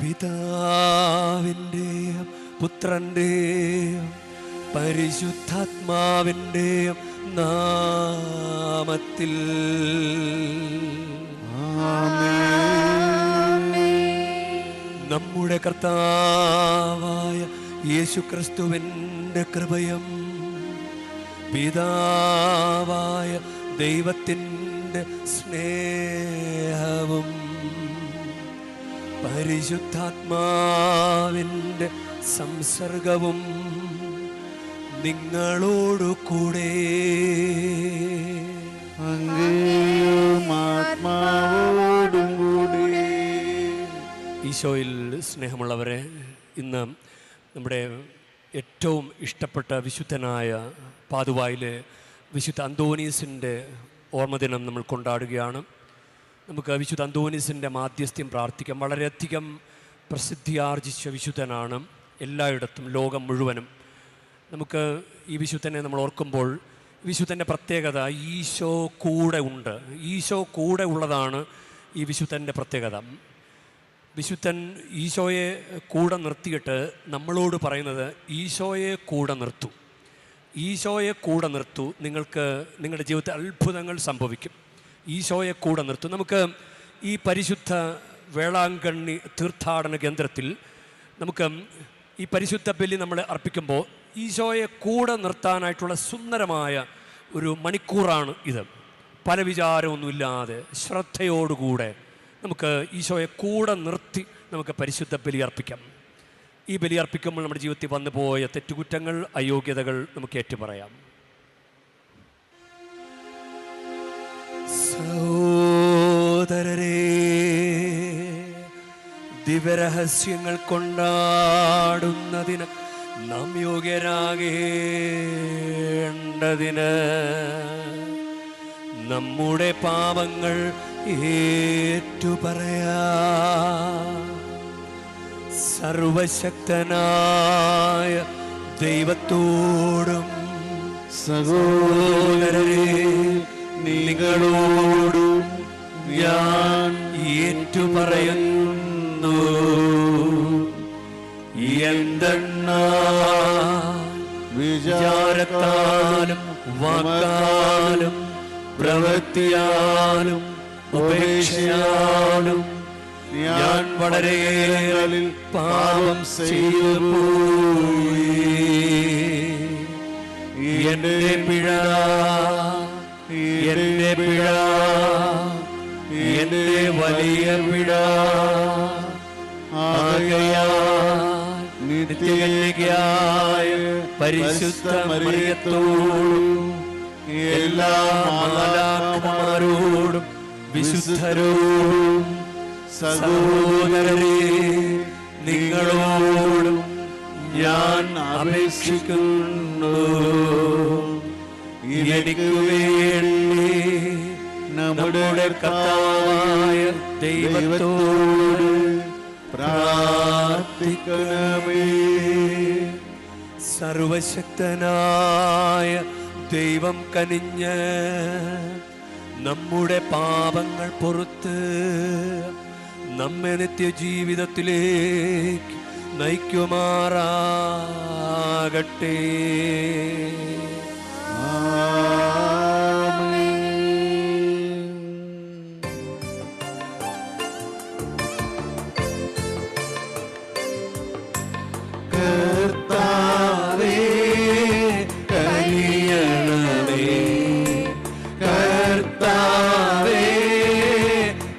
പിതാവിൻ്റെയും പുത്രൻ്റെയും പരിശുദ്ധാത്മാവിൻ്റെയും നാമത്തിൽ നമ്മുടെ കർത്താവായ യേശുക്രിസ്തുവിൻ്റെ കൃപയും പിതാവായ ദൈവത്തിൻ്റെ സ്നേഹവും പരിശുദ്ധാത്മാവിൻ്റെ സംസർഗവും നിങ്ങളോടു കൂടെ ആത്മാവോടും കൂടെ. ഈശോയിൽ സ്നേഹമുള്ളവരെ, ഇന്ന് നമ്മുടെ ഏറ്റവും ഇഷ്ടപ്പെട്ട വിശുദ്ധനായ പാതുവായിലെ വിശുദ്ധ അന്തോനീസിൻ്റെ ഓർമ്മദിനം നമ്മൾ കൊണ്ടാടുകയാണ്. നമുക്ക് വിശുദ്ധ അന്തോനീസിൻ്റെ മാധ്യസ്ഥ്യം പ്രാർത്ഥിക്കാം. വളരെയധികം പ്രസിദ്ധിയാർജിച്ച വിശുദ്ധനാണ് എല്ലായിടത്തും, ലോകം മുഴുവനും. നമുക്ക് ഈ വിശുദ്ധനെ നമ്മൾ ഓർക്കുമ്പോൾ വിശുദ്ധൻ്റെ പ്രത്യേകത ഈശോ കൂടെ ഉണ്ട്. ഈശോ കൂടെ ഉള്ളതാണ് ഈ വിശുദ്ധൻ്റെ പ്രത്യേകത. വിശുദ്ധൻ ഈശോയെ കൂടെ നിർത്തിയിട്ട് നമ്മളോട് പറയുന്നത് ഈശോയെ കൂടെ നിർത്തൂ, ഈശോയെ കൂടെ നിർത്തൂ, നിങ്ങൾക്ക് നിങ്ങളുടെ ജീവിതത്തിൽ അത്ഭുതങ്ങൾ സംഭവിക്കും. ഈശോയെ കൂടെ നിർത്തും. നമുക്ക് ഈ പരിശുദ്ധ വേളാങ്കണ്ണി തീർത്ഥാടന കേന്ദ്രത്തിൽ നമുക്ക് ഈ പരിശുദ്ധ ബലി നമ്മൾ അർപ്പിക്കുമ്പോൾ ഈശോയെ കൂടെ നിർത്താനായിട്ടുള്ള സുന്ദരമായ ഒരു മണിക്കൂറാണ് ഇത്. പല വിചാരമൊന്നുമില്ലാതെ ശ്രദ്ധയോടുകൂടെ നമുക്ക് ഈശോയെ കൂടെ നിർത്തി നമുക്ക് പരിശുദ്ധ ബലി അർപ്പിക്കാം. ഈ ബലി അർപ്പിക്കുമ്പോൾ നമ്മുടെ ജീവിതത്തിൽ വന്നു പോയ തെറ്റുകുറ്റങ്ങൾ, അയോഗ്യതകൾ നമുക്ക് ഏറ്റുപറയാം. സഹോദരരേ, ദിവ്യരഹസ്യങ്ങൾ കൊണ്ടാടുന്നതിന് നാം യോഗ്യരാകേണ്ടതിന് നമ്മുടെ പാപങ്ങൾ ഏറ്റുപറയാം. സർവശക്തനായ ദൈവത്തോടും സഹോദരരേ നിങ്ങളോടും ഞാൻ ഏറ്റുപറയുന്നു. എന്തെന്നാൽ വിചാരത്താലും വാക്കാലും പ്രവൃത്തിയാലും ഉപേക്ഷയാലും ഞാൻ വളരെയേറെ പാപം ചെയ്തു പോയി. എന്റെ പിഴ, എന്റെ പിഴ, എന്റെ വലിയ പിഴ. ആകയാൽ നിത്യകന്യകയായ പരിശുദ്ധ മറിയത്തോടും എല്ലാ മാലാഖമാരോടും വിശുദ്ധരോടും സഹോദരരേ നിങ്ങളോടും ഞാൻ അപേക്ഷിക്കുന്നു. എനിക്ക് വേണ്ടി നമ്മുടെ കർത്താവായ ദൈവത്തോട് പ്രാർത്ഥിക്കണമേ. സർവശക്തനായ ദൈവം കനിഞ്ഞ് നമ്മുടെ പാപങ്ങൾ പൊറുത്ത് നമ്മെ നിത്യജീവിതത്തിലേക്ക് നയിക്കുമാറാകട്ടെ. കർത്താവേ കനിയണമേ, കർത്താവേ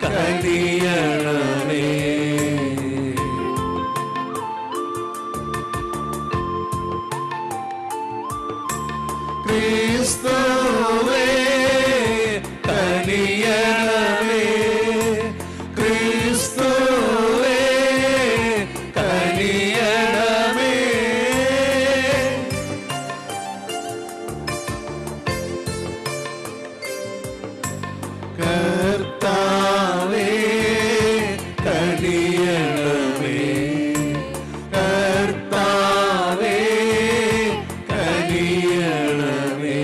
കനിയണമേ. ക്രിസ്തുവേ കനിയണമേ, ക്രിസ്തുവേ കനിയണമേ. കർത്താവേ കനിയണമേ, കർത്താവേ കനിയണമേ.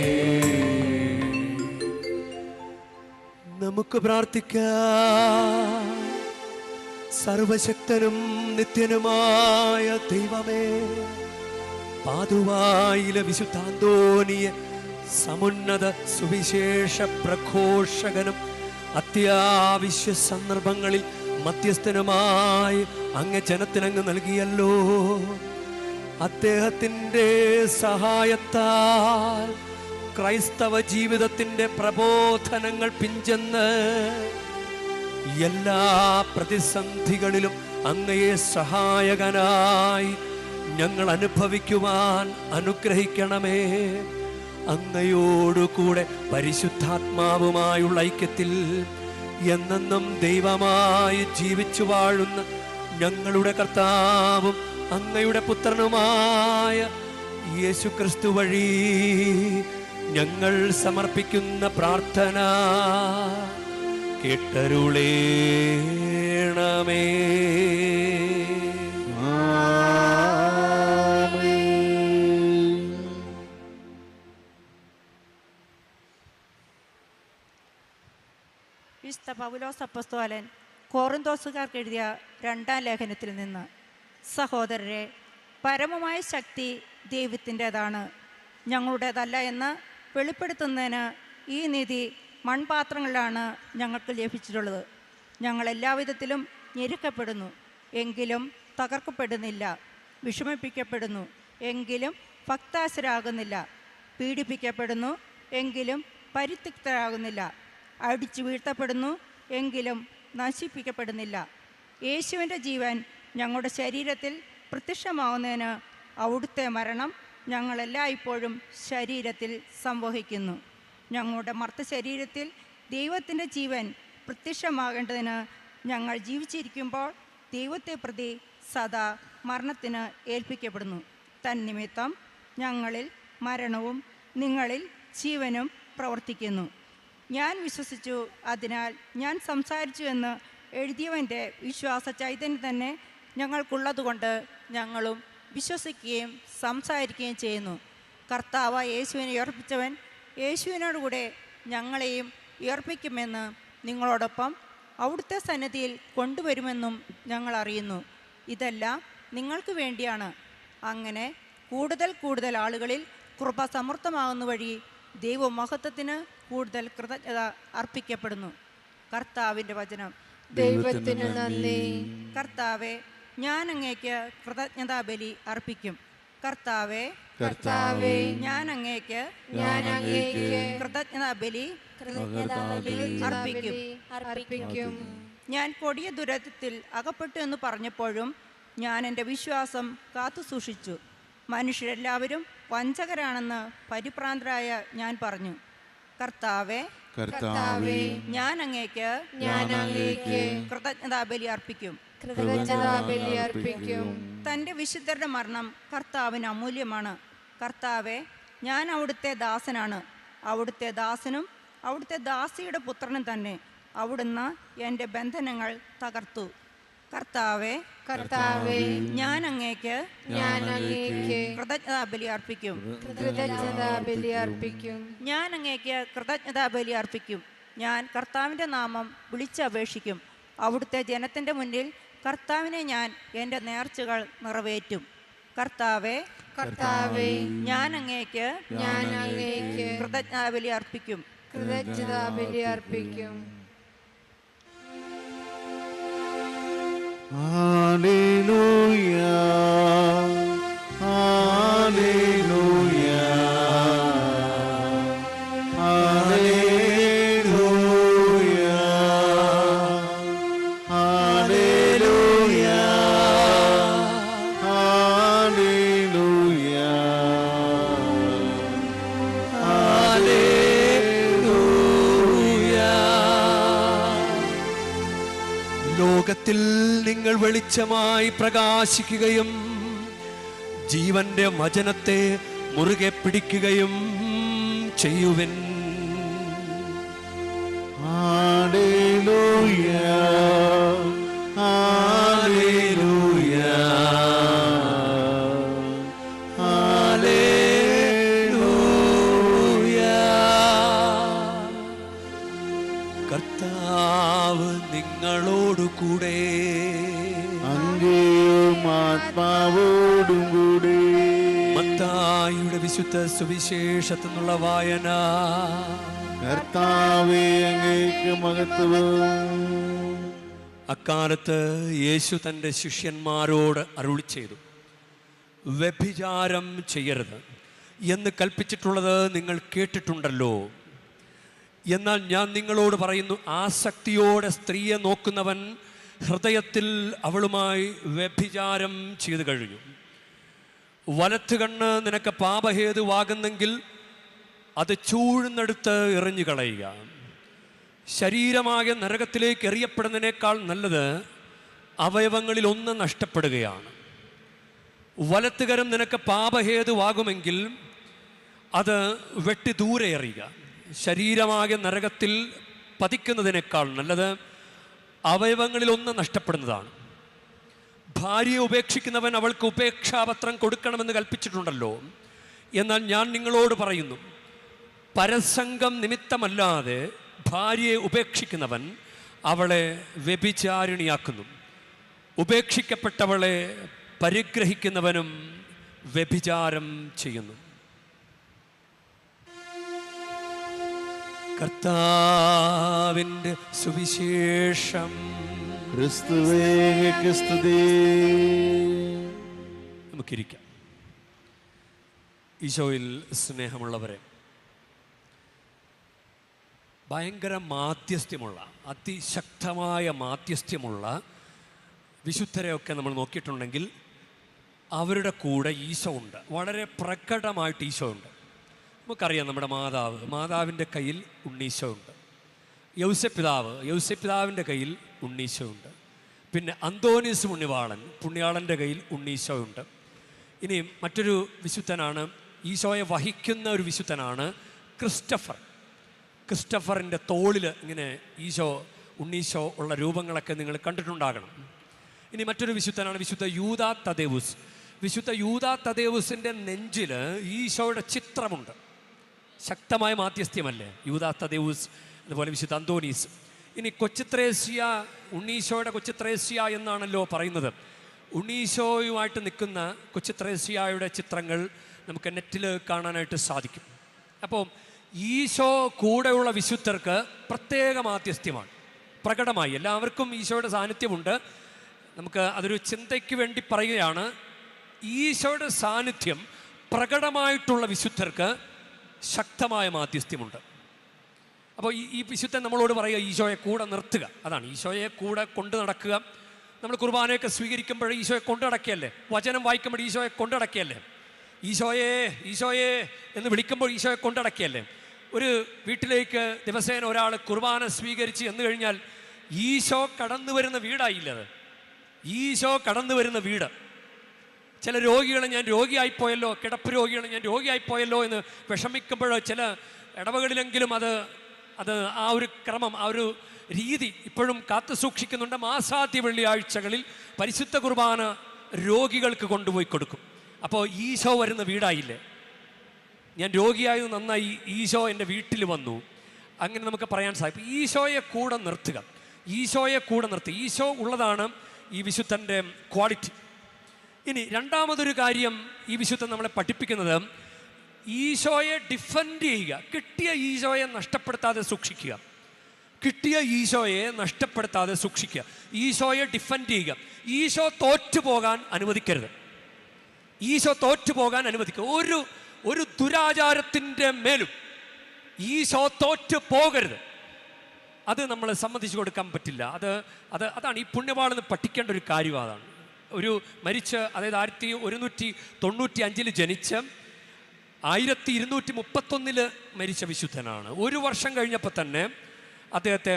നമുക്ക് പ്രാർത്ഥിക്കാം. സർവശക്തനും നിത്യനുമായ ദൈവമേ, പാതുവായിലെ വിശുദ്ധ അന്തോണിയെ സമുന്നത സുവിശേഷ പ്രഘോഷകനും അത്യാവശ്യ സന്ദർഭങ്ങളിൽ മധ്യസ്ഥനുമായി അങ്ങ് ജനത്തിനങ്ങ് നൽകിയല്ലോ. അദ്ദേഹത്തിൻ്റെ സഹായത്താൽ ക്രൈസ്തവ ജീവിതത്തിൻ്റെ പ്രബോധനങ്ങൾ പിഞ്ചെന്ന് എല്ലാ പ്രതിസന്ധികളിലും അങ്ങയെ സഹായകനായി ഞങ്ങൾ അനുഭവിക്കുവാൻ അനുഗ്രഹിക്കണമേ. അങ്ങയോടുകൂടെ പരിശുദ്ധാത്മാവുമായുള്ള ഐക്യത്തിൽ എന്നെന്നും ദൈവമായി ജീവിച്ചു വാഴുന്ന ഞങ്ങളുടെ കർത്താവും അങ്ങയുടെ പുത്രനുമായ യേശുക്രിസ്തു വഴി ഞങ്ങൾ സമർപ്പിക്കുന്ന പ്രാർത്ഥന കേട്ടരുളേണമേ. വിശുദ്ധ പൗലോസ് അപ്പോസ്തലൻ കൊറിന്തോസുകാർക്ക് എഴുതിയ 2-ാം ലേഖനത്തിൽ നിന്ന്, സഹോദരരെ, പരമമായ ശക്തി ദൈവത്തിൻ്റെതാണ്, ഞങ്ങളുടേതല്ല എന്ന് വെളിപ്പെടുത്തുന്നതിന് ഈ നീതി മൺപാത്രങ്ങളിലാണ് ഞങ്ങൾക്ക് ലഭിച്ചിട്ടുള്ളത്. ഞങ്ങൾ എല്ലാവിധത്തിലും ഞെരുക്കപ്പെടുന്നു, എങ്കിലും തകർക്കപ്പെടുന്നില്ല; വിഷമിപ്പിക്കപ്പെടുന്നു, എങ്കിലും ഭക്താശരാകുന്നില്ല; പീഡിപ്പിക്കപ്പെടുന്നു, എങ്കിലും പരിത്യക്തരാകുന്നില്ല; അടിച്ചു വീഴ്ത്തപ്പെടുന്നു, എങ്കിലും നശിപ്പിക്കപ്പെടുന്നില്ല. യേശുവിൻ്റെ ജീവൻ ഞങ്ങളുടെ ശരീരത്തിൽ പ്രത്യക്ഷമാവുന്നതിന് അവിടുത്തെ മരണം ഞങ്ങളെല്ലായ്പ്പോഴും ശരീരത്തിൽ സംവഹിക്കുന്നു. ഞങ്ങളുടെ മർത്ത ശരീരത്തിൽ ദൈവത്തിൻ്റെ ജീവൻ പ്രത്യക്ഷമാകേണ്ടതിന് ഞങ്ങൾ ജീവിച്ചിരിക്കുമ്പോൾ ദൈവത്തെ പ്രതി സദാ മരണത്തിന് ഏൽപ്പിക്കപ്പെടുന്നു. തന്നിമിത്തം ഞങ്ങളിൽ മരണവും നിങ്ങളിൽ ജീവനും പ്രവർത്തിക്കുന്നു. ഞാൻ വിശ്വസിച്ചു, അതിനാൽ ഞാൻ സംസാരിച്ചു എന്ന് എഴുതിയവൻ്റെ വിശ്വാസ ചൈതന്യം തന്നെ ഞങ്ങൾക്കുള്ളതുകൊണ്ട് ഞങ്ങളും വിശ്വസിക്കുകയും സംസാരിക്കുകയും ചെയ്യുന്നു. കർത്താവ് യേശുവിനെ ഉയർപ്പിച്ചവൻ യേശുവിനോടുകൂടെ ഞങ്ങളെയും ഉയർപ്പിക്കുമെന്ന് നിങ്ങളോടൊപ്പം അവിടുത്തെ സന്നിധിയിൽ കൊണ്ടുവരുമെന്നും ഞങ്ങൾ അറിയുന്നു. ഇതെല്ലാം നിങ്ങൾക്ക് വേണ്ടിയാണ്. അങ്ങനെ കൂടുതൽ കൂടുതൽ ആളുകളിൽ കൃപ സമൃദ്ധമാകുന്ന വഴി ദൈവമഹത്വത്തിന് കൂടുതൽ കൃതജ്ഞത അർപ്പിക്കപ്പെടുന്നു. കർത്താവിൻ്റെ വചനം. ദൈവത്തിന് നന്ദി. കർത്താവെ, ഞാൻ അങ്ങേക്ക് കൃതജ്ഞതാ ബലി അർപ്പിക്കും. കർത്താവെ, കർത്താവേ, ഞാൻ അങ്ങേക്ക് കൃതജ്ഞതാ ബലി അർപ്പിക്കും. ഞാൻ കൊടിയ ദുരിതത്തിൽ അകപ്പെട്ടു എന്ന് പറഞ്ഞപ്പോഴും ഞാൻ എൻ്റെ വിശ്വാസം കാത്തു സൂക്ഷിച്ചു. മനുഷ്യരെല്ലാവരും വഞ്ചകരാണെന്ന് പരിഭ്രാന്തരായ ഞാൻ പറഞ്ഞു. കർത്താവെ, ഞാൻ അങ്ങേക്ക് കൃതജ്ഞതാ ബലി അർപ്പിക്കും. തൻ്റെ വിശുദ്ധരുടെ മരണം കർത്താവിന് അമൂല്യമാണ്. കർത്താവെ, ഞാൻ അവിടുത്തെ ദാസനാണ്, അവിടുത്തെ ദാസനും അവിടുത്തെ ദാസിയുടെ പുത്രനും തന്നെ. അവിടുന്ന് എൻ്റെ ബന്ധനങ്ങൾ തകർത്തു. കർത്താവെ, ഞാൻ അങ്ങേക്ക് കൃതജ്ഞതാ ബലി അർപ്പിക്കും. ഞാൻ അങ്ങേക്ക് കൃതജ്ഞതാ ബലി അർപ്പിക്കും. ഞാൻ കർത്താവിൻ്റെ നാമം വിളിച്ചപേക്ഷിക്കും. അവിടുത്തെ ജനത്തിൻ്റെ മുന്നിൽ കർത്താവിനെ ഞാൻ എൻ്റെ നേർച്ചകൾ നിറവേറ്റും. കർത്താവെ, ഞാൻ അങ്ങേക്ക് കൃതജ്ഞതാ ബലി അർപ്പിക്കും. Hallelujah, hallelujah, hallelujah, hallelujah, hallelujah, ലോകത്തിൽ നിങ്ങൾ വെളിച്ചമായി പ്രകാശിക്കുകയും ജീവന്റെ വചനത്തെ മുറുകെ പിടിക്കുകയും ചെയ്യുവിൻ. Hallelujah, hallelujah, hallelujah. കർത്താവ് നിങ്ങളോട് കൂടെ അങ്ങയും ആത്മാവോടും കൂടെ. മത്തായിയുടെ വിശുദ്ധ സുവിശേഷത്തിൽ നിന്നുള്ള വായന. കർത്താവേ, അങ്ങേക്ക് മഹത്വം. അക്കാലത്ത് യേശു തൻ്റെ ശിഷ്യന്മാരോട് അരുളി ചെയ്തു, വ്യഭിചാരം ചെയ്യരുത് എന്ന് കൽപ്പിച്ചിട്ടുള്ളത് നിങ്ങൾ കേട്ടിട്ടുണ്ടല്ലോ. എന്നാൽ ഞാൻ നിങ്ങളോട് പറയുന്നു, ആസക്തിയോടെ സ്ത്രീയെ നോക്കുന്നവൻ ഹൃദയത്തിൽ അവളുമായി വ്യഭിചാരം ചെയ്തു കഴിഞ്ഞു. വലത്ത് കണ്ണ് നിനക്ക് പാപഹേതുവാകുന്നെങ്കിൽ അത് ചൂഴ്ന്നെടുത്ത് എറിഞ്ഞു കളയുക. ശരീരമാകെ നരകത്തിലേക്ക് എറിയപ്പെടുന്നതിനേക്കാൾ നല്ലത് അവയവങ്ങളിൽ ഒന്ന് നഷ്ടപ്പെടുകയാണ്. വലത്തുകരം നിനക്ക് പാപഹേതുവാകുമെങ്കിൽ അത് വെട്ടി ദൂരെ എറിയുക. ശരീരമാകെ നരകത്തിൽ പതിക്കുന്നതിനേക്കാൾ നല്ലത് അവയവങ്ങളിൽ ഒന്ന് നഷ്ടപ്പെടുന്നതാണ്. ഭാര്യയെ ഉപേക്ഷിക്കുന്നവൻ അവൾക്ക് ഉപേക്ഷാപത്രം കൊടുക്കണമെന്ന് കൽപ്പിച്ചിട്ടുണ്ടല്ലോ. എന്നാൽ ഞാൻ നിങ്ങളോട് പറയുന്നു, പരസംഗം നിമിത്തമല്ലാതെ ഭാര്യയെ ഉപേക്ഷിക്കുന്നവൻ അവളെ വ്യഭിചാരിണിയാക്കുന്നു. ഉപേക്ഷിക്കപ്പെട്ടവളെ പരിഗ്രഹിക്കുന്നവനും വ്യഭിചാരം ചെയ്യുന്നു. കർത്താവിൻ്റെ സുവിശേഷം. ക്രിസ്തുവേ, അങ്ങേക്ക് സ്തുതി. നമുക്കിരിക്കാം. ഈശോയിൽ സ്നേഹമുള്ളവരെ, ഭയങ്കര മാധ്യസ്ഥ്യമുള്ള, അതിശക്തമായ മാധ്യസ്ഥ്യമുള്ള വിശുദ്ധരെയൊക്കെ നമ്മൾ നോക്കിയിട്ടുണ്ടെങ്കിൽ അവരുടെ കൂടെ ഈശോ ഉണ്ട്. വളരെ പ്രകടമായിട്ട് ഈശോ ഉണ്ട്. നമുക്കറിയാം, നമ്മുടെ മാതാവിൻ്റെ കയ്യിൽ ഉണ്ണീശോ ഉണ്ട്. യൗസപിതാവിൻ്റെ കയ്യിൽ ഉണ്ണീശോ ഉണ്ട്. പിന്നെ അന്തോനീസ് പുണ്യാളൻ്റെ കയ്യിൽ ഉണ്ണീശോ ഉണ്ട്. ഇനി മറ്റൊരു വിശുദ്ധനാണ്, ഈശോയെ വഹിക്കുന്ന ഒരു വിശുദ്ധനാണ് ക്രിസ്റ്റഫറിൻ്റെ തോളിൽ ഇങ്ങനെ ഉണ്ണീശോ ഉള്ള രൂപങ്ങളൊക്കെ നിങ്ങൾ കണ്ടിട്ടുണ്ടാകണം. ഇനി മറ്റൊരു വിശുദ്ധനാണ് വിശുദ്ധ യൂദാ തദേവുസ്. വിശുദ്ധ യൂദാ തദേവുസിൻ്റെ നെഞ്ചിൽ ഈശോയുടെ ചിത്രമുണ്ട്. ശക്തമായ മാധ്യസ്ഥ്യമല്ലേ യൂദാ തദേവുസ്, അതുപോലെ വിശുദ്ധ അന്തോനീസ്. ഇനി കൊച്ചുത്രേസ്യ, ഉണ്ണീശോയുടെ കൊച്ചുത്രേസ്യ എന്നാണല്ലോ പറയുന്നത്. ഉണ്ണീശോയുമായിട്ട് നിൽക്കുന്ന കൊച്ചുത്രേസ്യയുടെ ചിത്രങ്ങൾ നമുക്ക് നെറ്റിൽ കാണാനായിട്ട് സാധിക്കും. അപ്പോൾ ഈശോ കൂടെയുള്ള വിശുദ്ധർക്ക് പ്രത്യേക മാധ്യസ്ഥ്യമാണ്. പ്രകടമായി എല്ലാവർക്കും ഈശോയുടെ സാന്നിധ്യമുണ്ട്. നമുക്ക് അതൊരു ചിന്തയ്ക്ക് വേണ്ടി പറയുകയാണ്. ഈശോയുടെ സാന്നിധ്യം പ്രകടമായിട്ടുള്ള വിശുദ്ധർക്ക് ശക്തമായ മാധ്യസ്ഥ്യമുണ്ട്. അപ്പോൾ ഈ വിശുദ്ധൻ നമ്മളോട് പറയുക, ഈശോയെ കൂടെ നിർത്തുക. അതാണ്, ഈശോയെ കൂടെ കൊണ്ട് നടക്കുക. നമ്മൾ കുർബാനയൊക്കെ സ്വീകരിക്കുമ്പോൾ ഈശോയെ കൊണ്ട് നടക്കുകയല്ലേ, വചനം വായിക്കുമ്പോൾ ഈശോയെ കൊണ്ട് നടക്കുകയല്ലേ, ഈശോയെ എന്ന് വിളിക്കുമ്പോൾ ഈശോയെ കൊണ്ട് നടക്കുകയല്ലേ. ഒരു വീട്ടിലേക്ക് ദിവസേന ഒരാൾ കുർബാന സ്വീകരിച്ച് എന്ന് കഴിഞ്ഞാൽ ഈശോ കടന്നു വരുന്ന വീടായില്ലത്. ഈശോ കടന്നു വരുന്ന വീട്. ചില രോഗികളെ ഞാൻ രോഗിയായിപ്പോയല്ലോ, കിടപ്പ് രോഗികളെ ഞാൻ രോഗിയായിപ്പോയല്ലോ എന്ന് വിഷമിക്കുമ്പോൾ ചില ഇടവകളിലെങ്കിലും അത് ആ ഒരു ക്രമം, ആ ഒരു രീതി ഇപ്പോഴും കാത്തു സൂക്ഷിക്കുന്നുണ്ട്. മാസാദ്യ വെള്ളിയാഴ്ചകളിൽ പരിശുദ്ധ കുർബാന രോഗികൾക്ക് കൊണ്ടുപോയി കൊടുക്കും. അപ്പോൾ ഈശോ വരുന്ന വീടായില്ലേ. ഞാൻ രോഗിയായത് നന്നായി, ഈശോ എൻ്റെ വീട്ടിൽ വന്നു, അങ്ങനെ നമുക്ക് പറയാൻ സാധിക്കും. ഈശോയെ കൂടെ നിർത്തുക, ഈശോയെ കൂടെ നിർത്തുക. ഈശോ ഉള്ളതാണ് ഈ വിശുദ്ധൻ്റെ ക്വാളിറ്റി. ഇനി രണ്ടാമതൊരു കാര്യം ഈ വിശുദ്ധൻ നമ്മളെ പഠിപ്പിക്കുന്നത്, ഈശോയെ ഡിഫെൻഡ് ചെയ്യുക. കിട്ടിയ ഈശോയെ നഷ്ടപ്പെടുത്താതെ സൂക്ഷിക്കുക. കിട്ടിയ ഈശോയെ നഷ്ടപ്പെടുത്താതെ സൂക്ഷിക്കുക. ഈശോയെ ഡിഫെൻഡ് ചെയ്യുക. ഈശോ തോറ്റുപോകാൻ അനുവദിക്കരുത്. ഈശോ തോറ്റുപോകാൻ അനുവദിക്കുക. ഒരു ദുരാചാരത്തിൻ്റെ മേലും ഈശോ തോറ്റു പോകരുത്. അത് നമ്മൾ സമ്മതിച്ചു കൊടുക്കാൻ പറ്റില്ല. അതാണ് ഈ പുണ്യവാളെന്ന് പഠിക്കേണ്ട ഒരു കാര്യം. അതാണ് ഒരു മരിച്ച്, അതായത് 1195 ജനിച്ച് 1231 മരിച്ച വിശുദ്ധനാണ്. ഒരു വർഷം കഴിഞ്ഞപ്പോൾ തന്നെ അദ്ദേഹത്തെ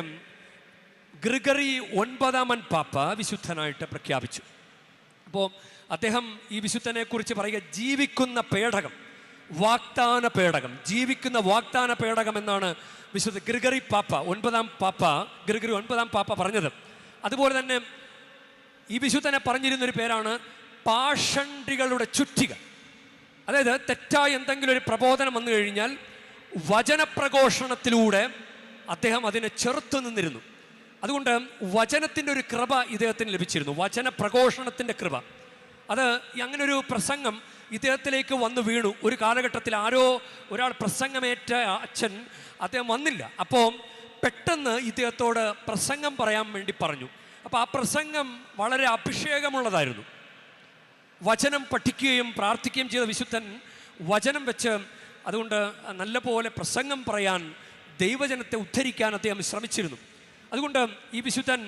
ഗ്രിഗറി 9 പാപ്പ വിശുദ്ധനായിട്ട് പ്രഖ്യാപിച്ചു. അപ്പോൾ അദ്ദേഹം ഈ വിശുദ്ധനെ കുറിച്ച് പറയുക, ജീവിക്കുന്ന പേടകം, വാഗ്ദാന പേടകം, ജീവിക്കുന്ന വാഗ്ദാന പേടകം എന്നാണ് വിശുദ്ധ ഗ്രിഗറി 9 പാപ്പ പറഞ്ഞത്. അതുപോലെ തന്നെ ഈ വിശുദ്ധനെ പറഞ്ഞിരുന്നൊരു പേരാണ് പാഷണ്ഡികളുടെ ചുറ്റിക. അതായത് തെറ്റായ എന്തെങ്കിലും ഒരു പ്രബോധനം വന്നു കഴിഞ്ഞാൽ വചനപ്രഘോഷണത്തിലൂടെ അദ്ദേഹം അതിനെ ചെറുത്തു നിന്നിരുന്നു. അതുകൊണ്ട് വചനത്തിൻ്റെ ഒരു കൃപ ഇദ്ദേഹത്തിന് ലഭിച്ചിരുന്നു, വചന പ്രഘോഷണത്തിൻ്റെ കൃപ. അത് അങ്ങനൊരു പ്രസംഗം ഇദ്ദേഹത്തിലേക്ക് വന്നു വീണു. ഒരു കാലഘട്ടത്തിൽ ആരോ ഒരാൾ പ്രസംഗമേറ്റ അച്ഛൻ, അദ്ദേഹം വന്നില്ല. അപ്പോൾ പെട്ടെന്ന് ഇദ്ദേഹത്തോട് പ്രസംഗം പറയാൻ വേണ്ടി പറഞ്ഞു. അപ്പോൾ ആ പ്രസംഗം വളരെ അഭിഷേകമുള്ളതായിരുന്നു. വചനം പഠിക്കുകയും പ്രാർത്ഥിക്കുകയും ചെയ്ത വിശുദ്ധൻ വചനം വെച്ച് അതുകൊണ്ട് നല്ലപോലെ പ്രസംഗം പറയാൻ, ദൈവജനത്തെ ഉദ്ധരിക്കാൻ അദ്ദേഹം ശ്രമിച്ചിരുന്നു. അതുകൊണ്ട് ഈ വിശുദ്ധൻ